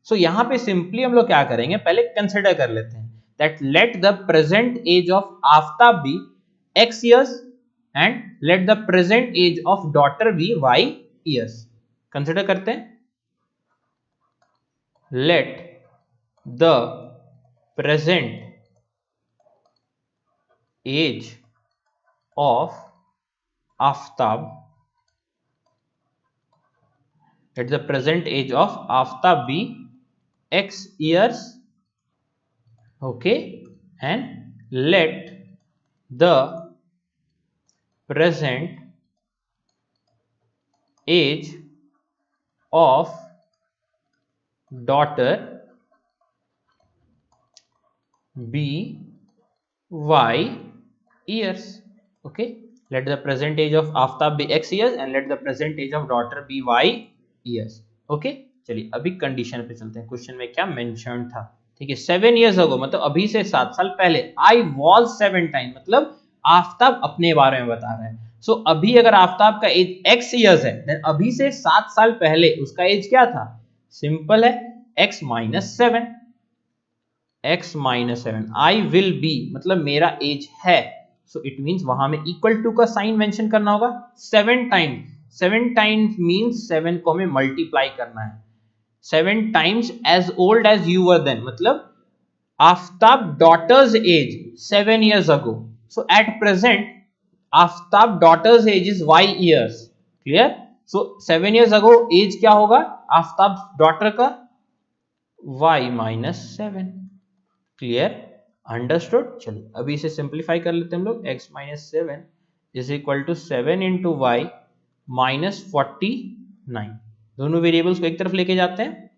सो यहां पे सिंपली हम लोग क्या करेंगे, पहले कंसिडर कर लेते हैं that let the present age of Aftab be x years and let the present age of daughter be y years। Consider करते हैं, let the present age of Aftab, let the present age of Aftab be X years, okay, and let the present age of daughter be Y years. Okay, let the present age of Aftab be X years and let the present age of daughter be Y years. Okay, चलिए अभी condition पे चलते हैं। Question में क्या mention था, ठीक है, 7 years ago मतलब अभी से 7 साल पहले, I was 7 times मतलब आफ्ताब अपने बारे में बता रहा है। सो अभी अगर आफ्ताब का एज x years है, देन अभी से 7 साल पहले उसका एज क्या था, सिंपल है, x minus 7, x minus 7, I will be मतलब मेरा एज है, सो इट मीन्स वहां में इक्वल टू का साइन मेंशन करना होगा। 7 टाइम्स मीन्स 7 को हमें मल्टीप्लाई करना है, 7 times as old as you were then मतलब Aftab daughter's age 7 years ago, so at present Aftab daughter's age is y years, clear. So 7 years ago age क्या होगा आफ्ताब डॉटर का, y माइनस 7, क्लियर, अंडरस्टूड। चलिए अभी इसे सिंप्लीफाई कर लेते हैं हम लोग, x minus 7 is equal to 7 into y minus 49, दोनों वेरिएबल्स को एक तरफ लेके जाते हैं,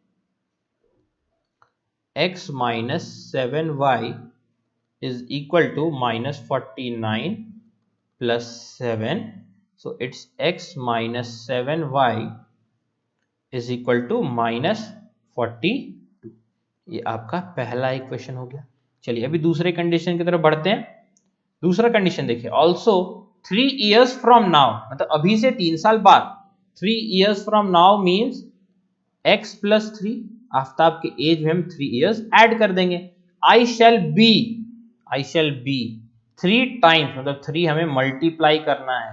x minus 7y is equal to minus 49 plus 7, so it's x minus 7y is equal to minus 42, ये आपका पहला इक्वेशन हो गया। चलिए अभी दूसरे कंडीशन की तरफ बढ़ते हैं। दूसरा कंडीशन देखिए, ऑल्सो 3 years from now मतलब अभी से 3 साल बाद, 3 years from now means x plus 3, Aftab के एज में हम 3 years ऐड कर देंगे, आई शैल बी 3 times मतलब 3 हमें मल्टीप्लाई करना है,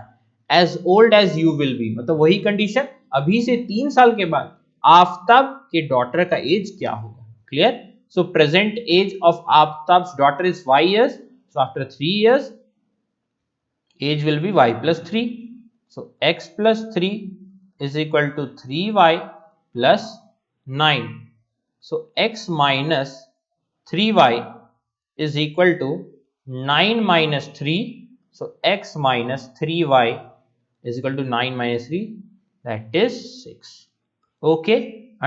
as old as you will be मतलब वही कंडीशन, अभी से 3 साल के बाद आफ्ताब के डॉटर का एज क्या होगा, clear. So present age of Aftab's daughter is 5 years, so after 3 years age will be y plus 3, so x plus 3 is equal to 3y plus 9, so x minus 3y is equal to 9 minus 3, so x minus 3y is equal to 9 minus 3, that is 6, okay,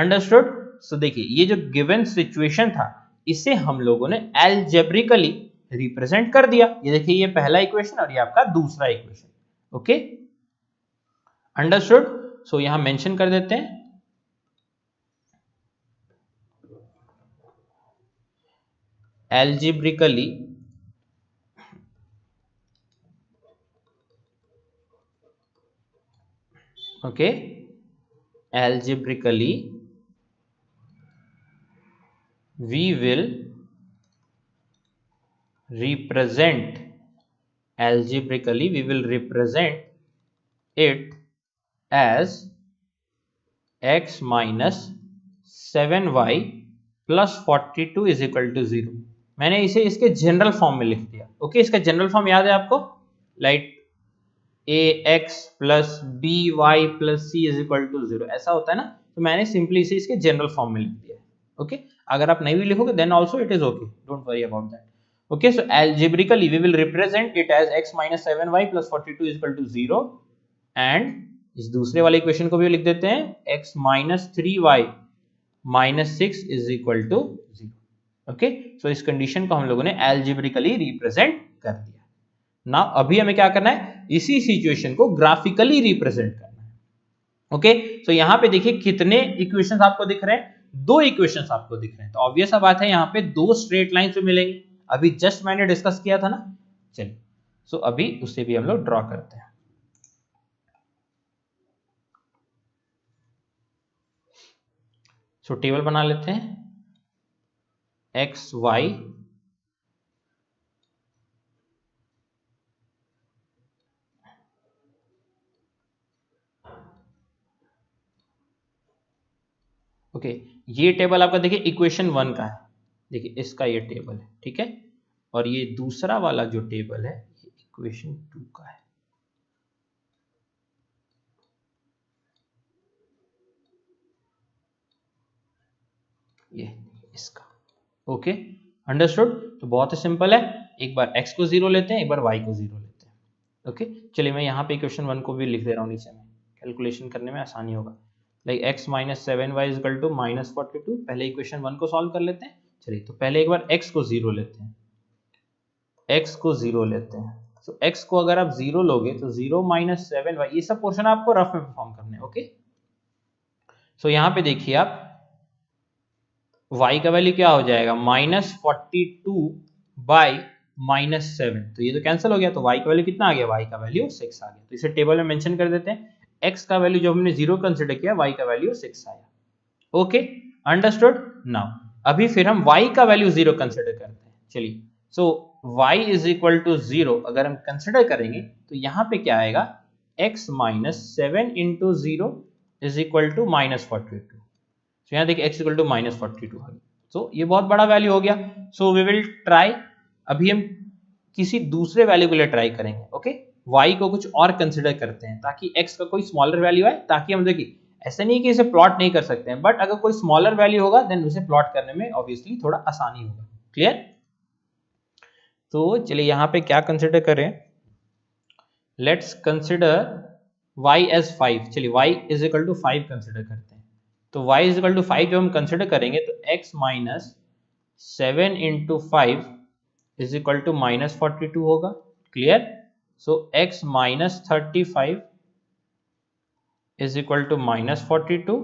understood. सो देखिए ये जो given situation था इसे हम लोगों ने algebraically represent कर दिया, ये देखिए ये पहला इक्वेशन और ये आपका दूसरा इक्वेशन, ओके, अंडरस्टूड। सो यहां मेंशन कर देते हैं algebraically okay, algebraically we will represent it as x minus 7y plus 42 is equal to 0, मैंने इसे इसके जनरल फॉर्म में लिख दिया, ओके, इसका जनरल फॉर्म याद है आपको, like a x plus b y plus c is equal to 0 ऐसा होता है ना, तो मैंने सिंपली इसे इसके जनरल फॉर्म में लिख दिया है, ओके, अगर आप नहीं भी लिखोगे then also it is okay, don't worry about that, okay. So algebraically we will represent it as x minus 7y plus 42 is equal to 0, and इस दूसरे वाले इक्वेशन को भी लिख देते हैं x minus 3y minus 6 is equal to 0, okay. So इस condition को हम लोगों ने algebraically रिप्रेजेंट कर दिया। ना अभी हमें क्या करना है, इसी सिचुएशन को ग्राफिकली रिप्रेजेंट करना है, ओके। तो यहां पे देखिए कितने इक्वेशंस आपको दिख रहे हैं, 2 इक्वेशंस आपको दिख रहे हैं, तो ऑब्वियस सा बात है यहां पे 2 स्ट्रेट लाइंस पे मिलेंगे, अभी जस्ट मैंने डिस्कस किया था ना, चलिए सो अभी उसे भी हम लोग ड्रॉ करते हैं। सो टेबल बना लेते हैं, एक्स वाई ओके, ये टेबल आपका देखिए इक्वेशन 1 का है, देखिए इसका ये टेबल है, ठीक है, और ये दूसरा वाला जो टेबल है ये इक्वेशन 2 का है। ये इसका, ओके, अंडरस्टूड। तो बहुत ही सिंपल है, एक बार x को 0 लेते हैं, एक बार y को 0 लेते हैं। ओके, चलिए मैं यहाँ पे इक्वेशन 1 को भी लिख दे रहा हूँ नीचे में, कैलकुलेशन करने में आसानी होगा। Like x minus 7y is equal to minus 42। पहले इक्वेशन 1 को सॉल्व कर लेते हैं। चलिए तो पहले एक बार x को 0 लेते हैं, x को 0 लेते हैं। तो x को अगर आप 0 लोगे तो 0 माइनस 7y, ये सब पोर्शन आपको रफ में परफॉर्म करने हैं। ओके, सो यहाँ पे देखिए आप y का वैल्यू क्या हो जाएगा, -42 बाई -7, तो ये तो कैंसिल हो गया, तो y का वैल्यू कितना आ गया, y का वैल्यू 6 आ गया। तो इसे टेबल में मेंशन कर देते हैं, x का वैल्यू जो हमने 0 कंसिडर किया, y का वैल्यू 6 आया। Okay, understood. नाउ अभी फिर हम y का वैल्यू 0 कंसिडर करते हैं। चलिए, सो y इज इक्वल टू 0 अगर हम कंसिडर करेंगे तो यहाँ पे क्या आएगा, x minus 7 into 0 is equal to -42। तो यहाँ देखिए x इक्वल टू -42 है, तो ये बहुत बड़ा वैल्यू हो गया। सो वी विल ट्राई, अभी हम किसी दूसरे वैल्यू के लिए ट्राई करेंगे। ओके, y को कुछ और कंसिडर करते हैं ताकि x का कोई स्मॉलर वैल्यू आए, ताकि हम देखिए ऐसा नहीं कि इसे प्लॉट नहीं कर सकते हैं, बट अगर कोई स्मॉलर वैल्यू होगा देन उसे प्लॉट करने में ऑब्वियसली थोड़ा आसानी होगा। क्लियर? तो चलिए यहाँ पे क्या कंसिडर करें, लेट्स कंसिडर y एज 5। चलिए y is equal to 5 consider करते हैं। तो y इज इक्वल टू 5 जब हम कंसिडर करेंगे तो x minus 7 into 5 is equal to -42 होगा। Clear? So x minus 35 is equal to -42.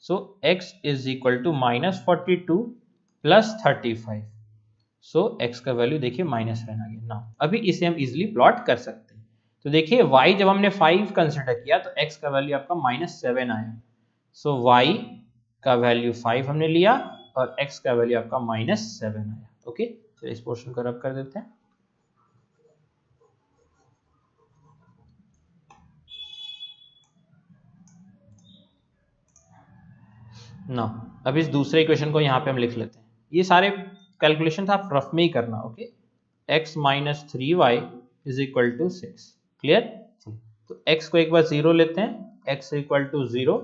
So x is equal to -42 plus 35. So x का value देखिए माइनस रहना गया ना। अभी इसे हम इजिली प्लॉट कर सकते हैं। तो देखिए y जब हमने 5 कंसिडर किया तो x का वैल्यू आपका -7 आया। सो y का वैल्यू 5 हमने लिया और x का वैल्यू आपका -7 आया। ओके, तो इस पोर्शन को रब कर देते हैं। ना अब इस दूसरे इक्वेशन को यहाँ पे हम लिख लेते हैं। ये सारे कैलकुलेशन आप रफ में ही करना। Okay, x minus 3y is equal to 6। Clear? तो x को एक बार 0 लेते हैं, x equal to 0।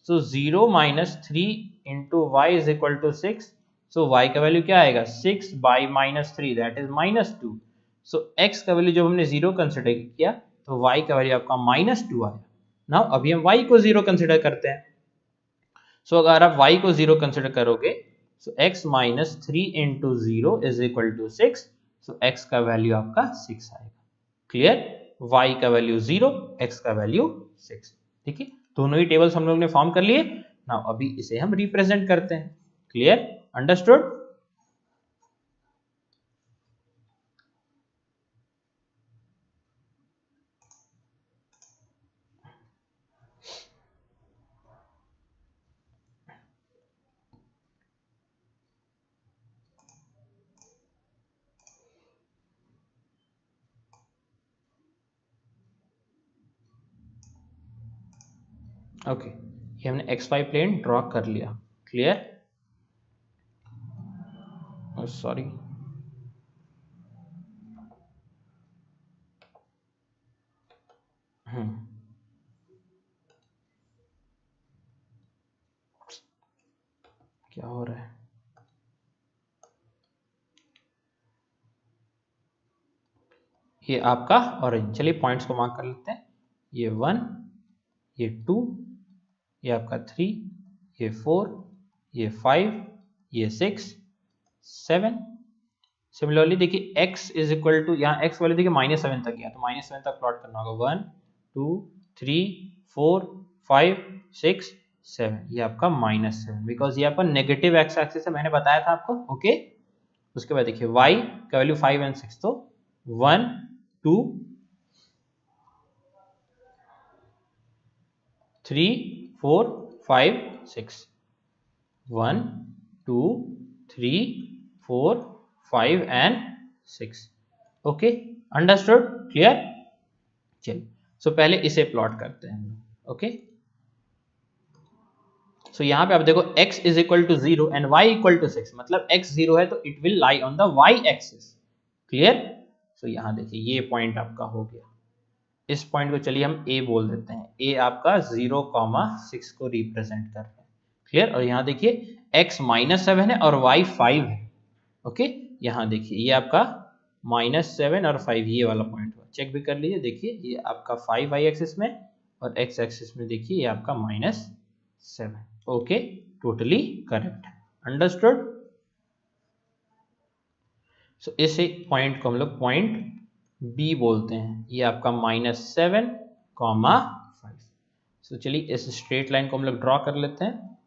So 0 minus 3 into y is equal to 6। So y का वैल्यू क्या आएगा, 6 by -3 that is -2। So x का वैल्यू जब हमने 0 कंसिडर किया तो y का वैल्यू आपका -2 आया। नाउ अभी हम y को 0 कंसिडर करते हैं। सो अगर आप y को 0 कंसिडर करोगे so x minus 3 into 0 is equal to 6। So x का वैल्यू आपका 6 आएगा। क्लियर? y का वैल्यू 0, x का वैल्यू 6। ठीक है, दोनों ही टेबल्स हम लोग ने फॉर्म कर लिए। नाउ अभी इसे हम रिप्रेजेंट करते हैं। क्लियर? अंडरस्टूड? ओके, ये हमने xy प्लेन ड्रॉ कर लिया। क्लियर? सॉरी, क्या हो रहा है, ये आपका ऑरेंज। चलिए पॉइंट्स को मार्क कर लेते हैं। ये 1, ये 2, ये आपका 3, ये 4, ये 5, ये 6, 7। सिमिलरली देखिए x इज इक्वल टू, यहाँ x वाले देखिए -7 तक गया, तो -7 तक प्लॉट करना होगा। 1 2 3 4 5 6 7, ये आपका -7 बिकॉज ये आपका नेगेटिव एक्स एक्सिस है, मैंने बताया था आपको। ओके, उसके बाद देखिए y का वैल्यू 5 एंड 6, तो 1 2 3 4 5 6, 1 2 3 4 5 एंड 6। Okay, understood? क्लियर? चलिए, सो पहले इसे प्लॉट करते हैं हम लोग। ओके, सो यहाँ पे आप देखो x is equal to 0 and y equal to 6, मतलब x 0 है तो it will lie on the y axis. Clear? So यहाँ देखिए ये पॉइंट आपका हो गया। इस पॉइंट को चलिए हम a बोल देते हैं। a आपका 0,6 को रिप्रेजेंट कर रहा है। क्लियर? और यहाँ देखिए x -7 है और y 5 है। ओके, यहाँ देखिए ये आपका -7 और 5 ये वाला पॉइंट हुआ। चेक भी कर लीजिए, देखिए ये आपका 5 y एक्सिस में और x एक्सिस में देखिए ये आपका -7। Okay, totally correct. अंडरस्टूड? सो इस एक पॉइंट को हम लोग पॉइंट बी बोलते हैं। ये आपका -7, 5। सो चलिए इस स्ट्रेट लाइन को हम लोग ड्रॉ कर लेते हैं।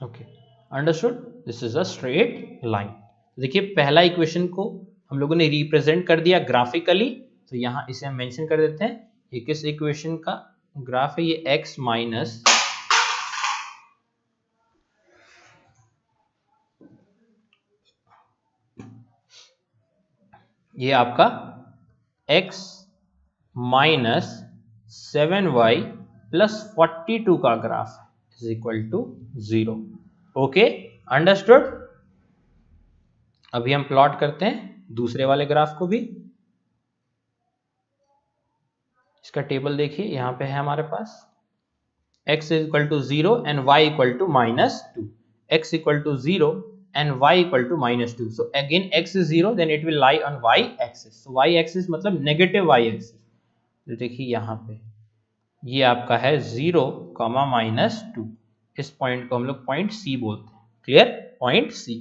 Okay, understood? This is a straight line. देखिए पहला इक्वेशन को हम लोगों ने रिप्रेजेंट कर दिया ग्राफिकली, तो यहाँ इसे हम मेंशन कर देते हैं। ये किस इक्वेशन का ग्राफ है? ये x माइनस ये आपका x -7y प्लस 42 का ग्राफ है, is equal to 0। Okay, understood? अभी हम प्लॉट करते हैं दूसरे वाले ग्राफ को भी। इसका टेबल देखिए, यहाँ पे है हमारे पास x is equal to 0 and y equal to -2, x equal to 0 and y equal to -2. So again x is 0, then it will lie on y axis. So y axis मतलब negative y axis। तो देखिए यहाँ पे ये आपका है 0, -2। इस point को हम लोग पॉइंट C बोलते हैं। क्लियर? Point C।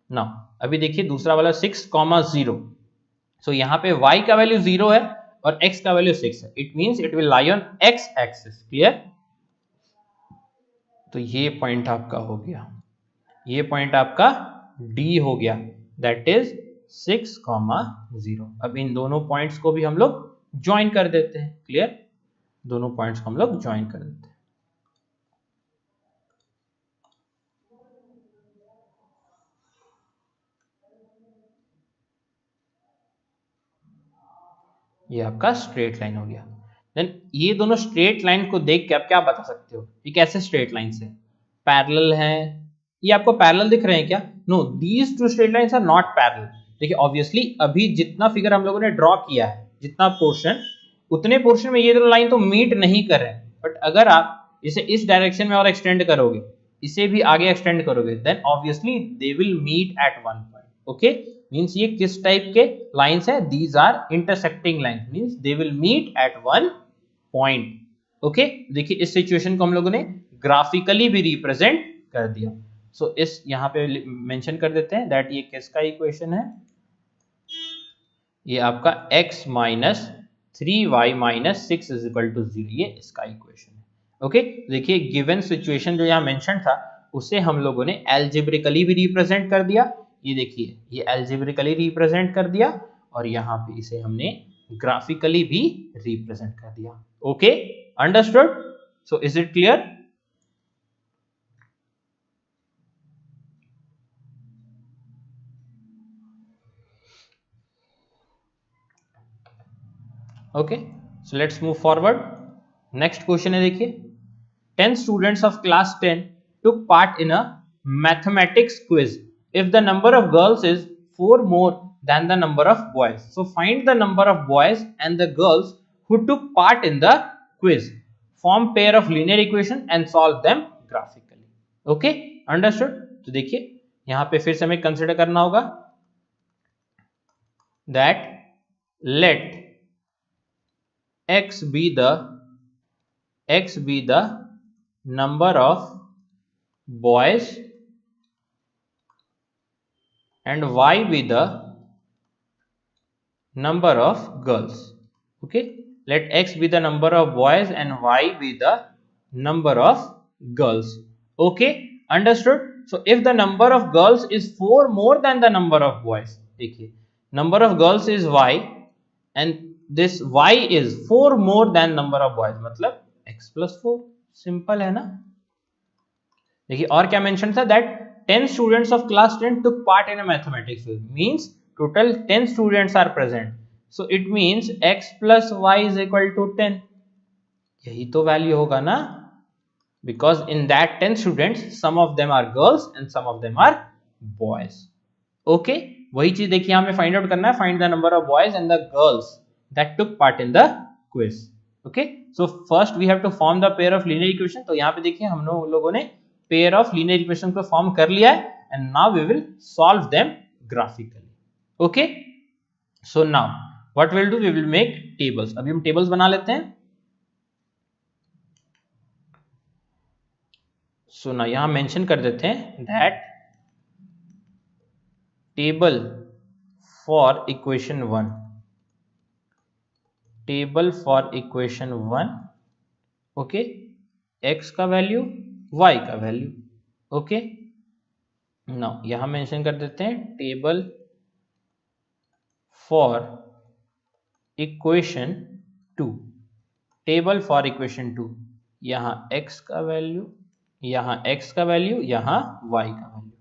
नाउ अभी देखिए दूसरा वाला 6, 0। सो यहाँ पे y का वैल्यू 0 है और x का वैल्यू 6 है। It means it will lie on x axis. Clear? तो ये पॉइंट आपका हो गया, ये पॉइंट आपका D हो गया, दैट इज 6, 0। अब इन दोनों पॉइंट्स को भी हम लोग ज्वाइन कर देते हैं। क्लियर? दोनों पॉइंट्स को हम लोग ज्वाइन कर देते हैं। ये आपका स्ट्रेट लाइन हो गया। देन ये दोनों स्ट्रेट लाइन को देख के आप क्या बता सकते हो ये कैसे स्ट्रेट लाइन है? पैरेलल है? ये आपको पैरेलल दिख रहे हैं क्या? No, these two straight lines are not parallel. देखिए ऑब्वियसली अभी जितना फिगर हम लोगों ने ड्रॉ किया है, जितना पोर्शन, उतने पोर्शन में ये दोनों लाइन तो मीट नहीं कर रहे हैं। बट अगर आप इसे इस डायरेक्शन में और एक्सटेंड करोगे, इसे भी आगे एक्सटेंड करोगे, then obviously they will meet at one point. Okay, means ये किस टाइप के लाइंस है? These are intersecting lines, means they will meet at one point. Okay, देखिए इस सिचुएशन को हम लोगों ने ग्राफिकली भी रिप्रेजेंट कर दिया। सो इस यहाँ पे मेंशन कर देते हैं दैट ये किसका इक्वेशन है? ये आपका x - 3y - 6 is equal to 0, ये इसका इक्वेशन है। ओके, देखिए गिवन सिचुएशन जो यहाँ मेंशन था उसे हम लोगों ने एल्जेब्रिकली भी रिप्रेजेंट कर दिया। ये देखिए ये एल्जेब्रिकली रिप्रेजेंट कर दिया और यहाँ पे इसे हमने ग्राफिकली भी रिप्रेजेंट कर दिया। Okay, understood? So is it clear? Okay, so let's move forward. Next question है, देखिए 10 students of class 10 took part in a mathematics quiz. If the number of girls is 4 more than the number of boys, so find the number of boys and the girls who took part in the quiz. Form pair of linear equation and solve them graphically. Okay, understood? तो देखिए यहाँ पे फिर से हमें consider करना होगा that let x be the number of boys and y be the number of girls. Okay, let x be the number of boys and y be the number of girls. Okay, understood? So if the number of girls is 4 more than the number of boys, देखिए number of girls is y and this y is 4 more than number of boys, मतलब x plus 4। Simple है ना? देखिए और क्या mention था that 10 students of class 10 took part in a mathematics quiz, means total 10 students are present। So it means x plus y is equal to 10, यही तो value होगा ना, because in that 10 students some of them are girls and some of them are boys. Okay, वही चीज देखिए हमें find out करना है, find the number of boys and the girls that took part in the quiz. Okay, so first we have to form the pair of linear equation. तो यहाँ पे देखिए हम लोगों ने पेयर ऑफ लीनियर इक्वेशन को फॉर्म कर लिया है and now we will solve them graphically. Okay, so now what will do, we will make tables. अभी हम टेबल्स बना लेते हैं. सो ना यहां मेंशन कर देते हैं that table for equation 1, table for equation 1. Okay, x का वैल्यू, y का वैल्यू. ओके, नाउ यहां मेंशन कर देते हैं table for equation 2, table for equation 2. यहां x का वैल्यू, यहां x का वैल्यू, यहां y का वैल्यू.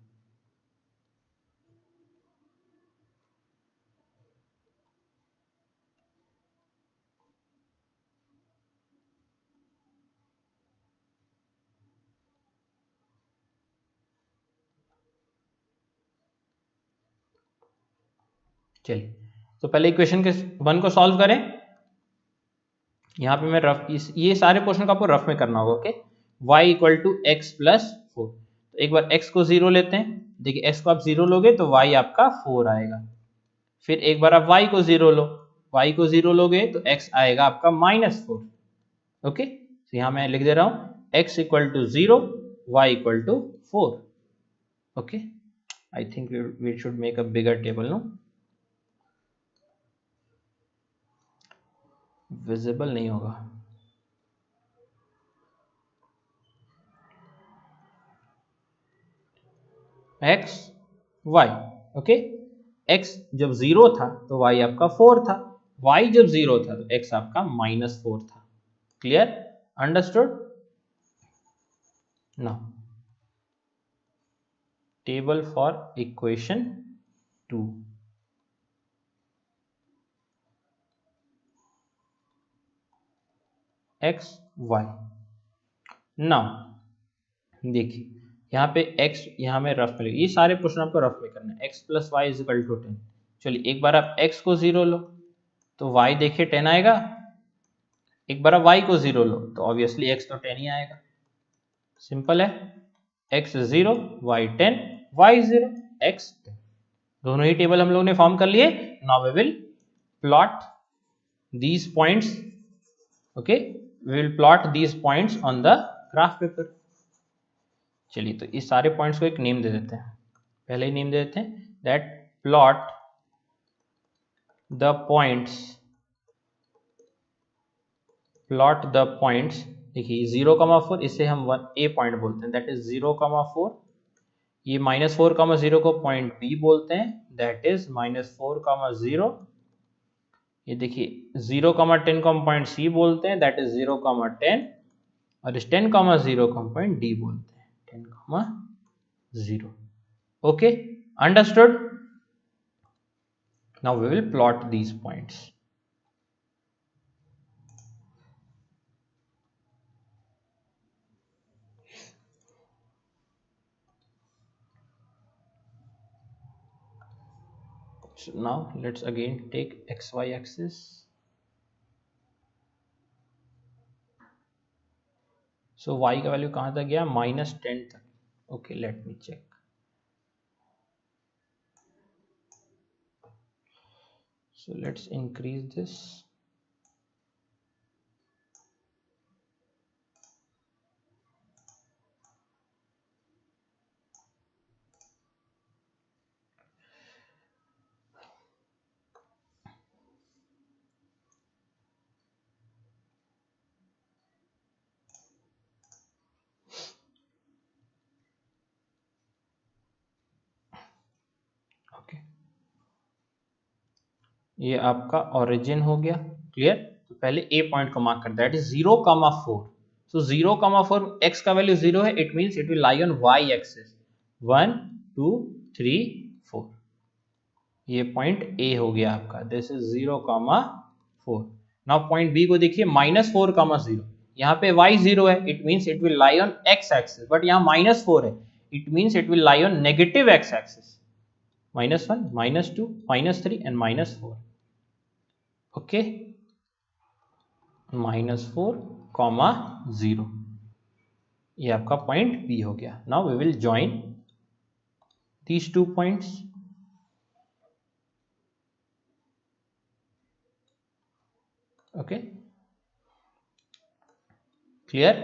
चलिए, तो पहले इक्वेशन के 1 को सॉल्व करें. यहाँ पे मैं रफ ये सारे पोर्शन को आपको रफ में करना होगा. Okay, y equal to x plus 4. तो एक बार x को 0 लेते हैं. देखिए x को आप 0 लोगे तो y आपका 4 आएगा. फिर एक बार आप y को 0 लो, y को 0 लोगे तो x आएगा आपका -4. ओके, तो यहाँ मैं लिख दे रहा हूँ x equal to 0, y equal to 4. Okay, I think we should make a bigger table. No, visible नहीं होगा. x y. ओके, x जब 0 था तो y आपका 4 था, y जब 0 था तो x आपका -4 था. Clear, understood. Now table for equation 2. x y. Now देखिए यहाँ पे x, यहाँ में रफ में, ये सारे क्वेश्चन आपको रफ में करना है. x plus y is equal to 10. चलिए एक बार आप x को 0 लो तो y देखिए 10 आएगा. एक बार आप y को 0 लो तो ऑब्वियसली x तो 10 ही आएगा. सिंपल है, x 0, y 10, y 0, x 10. दोनों ही टेबल हम लोगों ने फॉर्म कर लिए. Now we will plot these points. Okay, we will plot these points on the graph paper. चलिए, तो इस सारे पॉइंट्स को एक नेम दे देते हैं. पहले ही नेम दे देते हैं that plot the points, plot the points. देखिए 0,4 इसे हम 1a पॉइंट बोलते हैं, दैट इज 0,4. ये -4,0 को पॉइंट b बोलते हैं, दैट इज -4,0. ये देखिए 0,10 को हम पॉइंट c बोलते हैं, दैट इज 0,10. और इस 10,0 को हम पॉइंट d बोलते हैं, 10,0. Okay, understood. Now we will plot these points. So now let's again take xy axis. So y का वैल्यू कहाँ तक गया, -10 तक. Okay, let me check. So let's increase this. ये आपका ओरिजिन हो गया. क्लियर, तो पहले ए पॉइंट को मार्क कर, दैट इज 0,4. सो 0,4, x का वैल्यू 0 है, it means it will lie on y axis. 1 2 3 4. ये पॉइंट ए हो गया आपका, this is 0,4। Now point B को देखिए -4,0, यहाँ पे y 0 है, it means it will lie on x axis, but यहाँ -4 है, it means it will lie on negative x axis, -1, -2, -3 and -4। Okay, -4,0, ये आपका पॉइंट बी हो गया। Now we will join these two points। Okay, clear?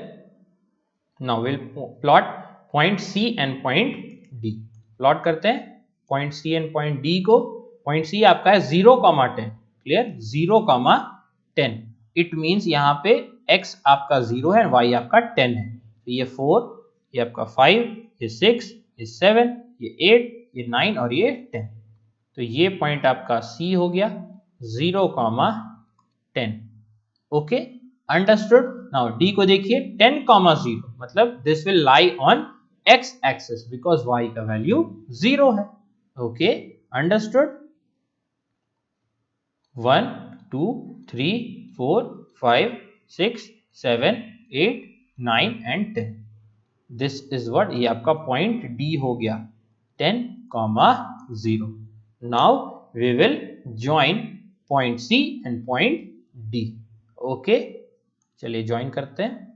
Now we'll plot point C and point D। Plot करते हैं point C and point D को। Point C आपका है 0,10, clear, 0,10। It means यहाँ पे x आपका 0 है, y आपका 10 है। तो ये 4, ये आपका 5, ये 6, ये 7, ये 8, ये 9 और ये 10। तो ये पॉइंट आपका C हो गया 0,10। Okay, understood. नाउ D को देखिए 10,0, मतलब this will lie on x axis because y का वैल्यू 0 है। Okay, understood. 1, 2, 3, 4, 5, 6, 7, 8, 9 and 10। This is what, ये आपका पॉइंट D हो गया 10,0। Now we will join point C and point D। Okay, चलिए ज्वाइन करते हैं।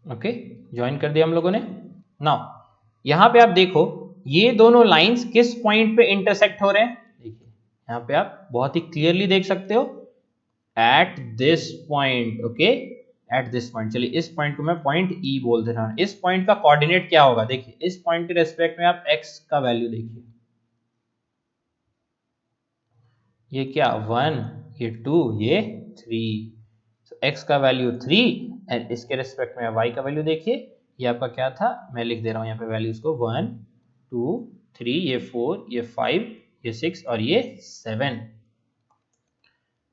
ओके, ज्वाइन कर दिया हम लोगों ने। नाउ यहां पे आप देखो ये दोनों लाइंस किस पॉइंट पे इंटरसेक्ट हो रहे हैं। देखिए यहां पे आप बहुत ही क्लियरली देख सकते हो, at this point. Okay, at this point. चलिए इस पॉइंट को मैं पॉइंट ई बोल दे रहा हूं। इस पॉइंट का कोऑर्डिनेट क्या होगा, देखिए इस पॉइंट के रेस्पेक्ट में आप एक्स का वैल्यू देखिए, ये क्या 1, ये 2, ये 3। एक्स का वैल्यू 3 एंड इसके रेस्पेक्ट में वाई का वैल्यू देखिए, ये आपका क्या था, मैं लिख दे रहा हूं यहाँ पे वैल्यूज को, 1, 2, 3, ये 4, ये 5, ये 6 और ये 7।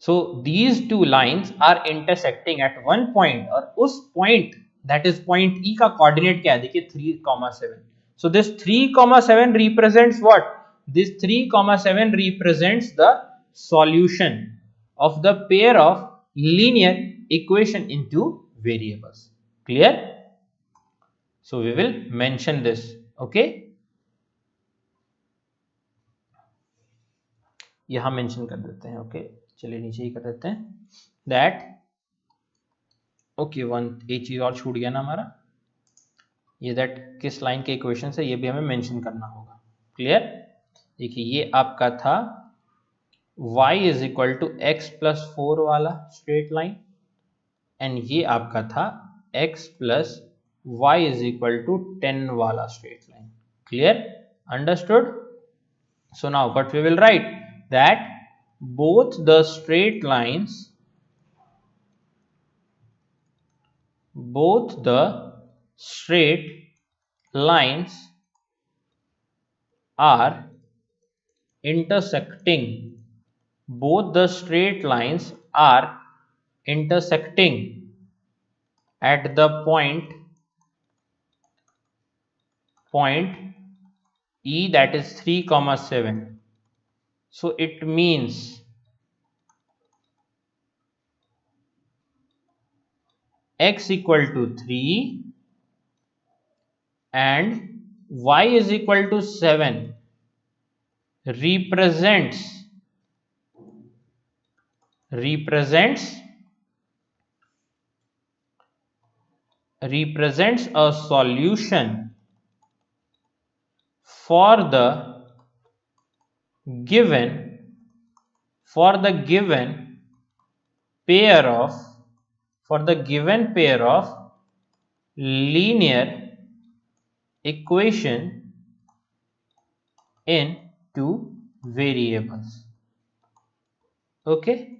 So these two lines are intersecting at one point, और उस point that is point E का coordinate क्या है, देखिए 3,7। So this 3,7 represents what? This 3,7 represents the solution of the pair of linear equation into variables. Clear? So we will mention this. Okay, यहां mention कर देते हैं। ओके, चलिए नीचे ही कर देते हैं दैट। ओके, एक चीज और छूट गया ना हमारा, ये दैट किस लाइन के इक्वेशन है ये भी हमें मेंशन करना होगा। क्लियर? देखिए ये आपका था y is equal to x plus 4 वाला स्ट्रेट लाइन, एंड ये आपका था x plus y is equal to 10 वाला straight line. Clear? Understood? So now what we will write, that both the straight lines, both the straight lines are intersecting, both the straight lines are intersecting at the point E, that is 3,7. So it means x equal to 3 and y is equal to 7 represents a solution for the given pair of linear equation in two variables. Okay,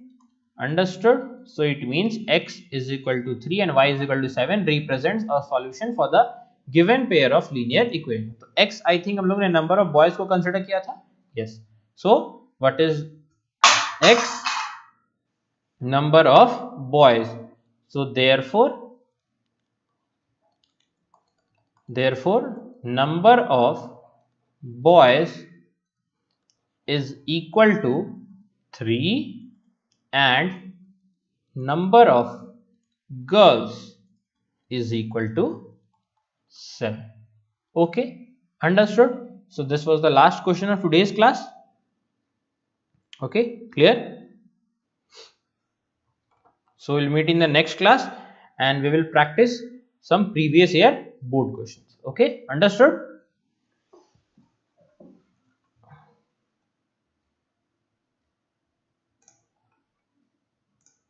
understood? So it means x is equal to 3 and y is equal to 7 represents a solution for the given pair of linear equation. तो x I think हम लोग ने number of boys को consider किया था। Yes. So what is x? Number of boys. So therefore Therefore number of boys is equal to 3 and number of girls is equal to 7. Okay, understood? So this was the last question of today's class. Okay, clear? So we'll meet in the next class and we will practice some previous year board questions. Okay, understood?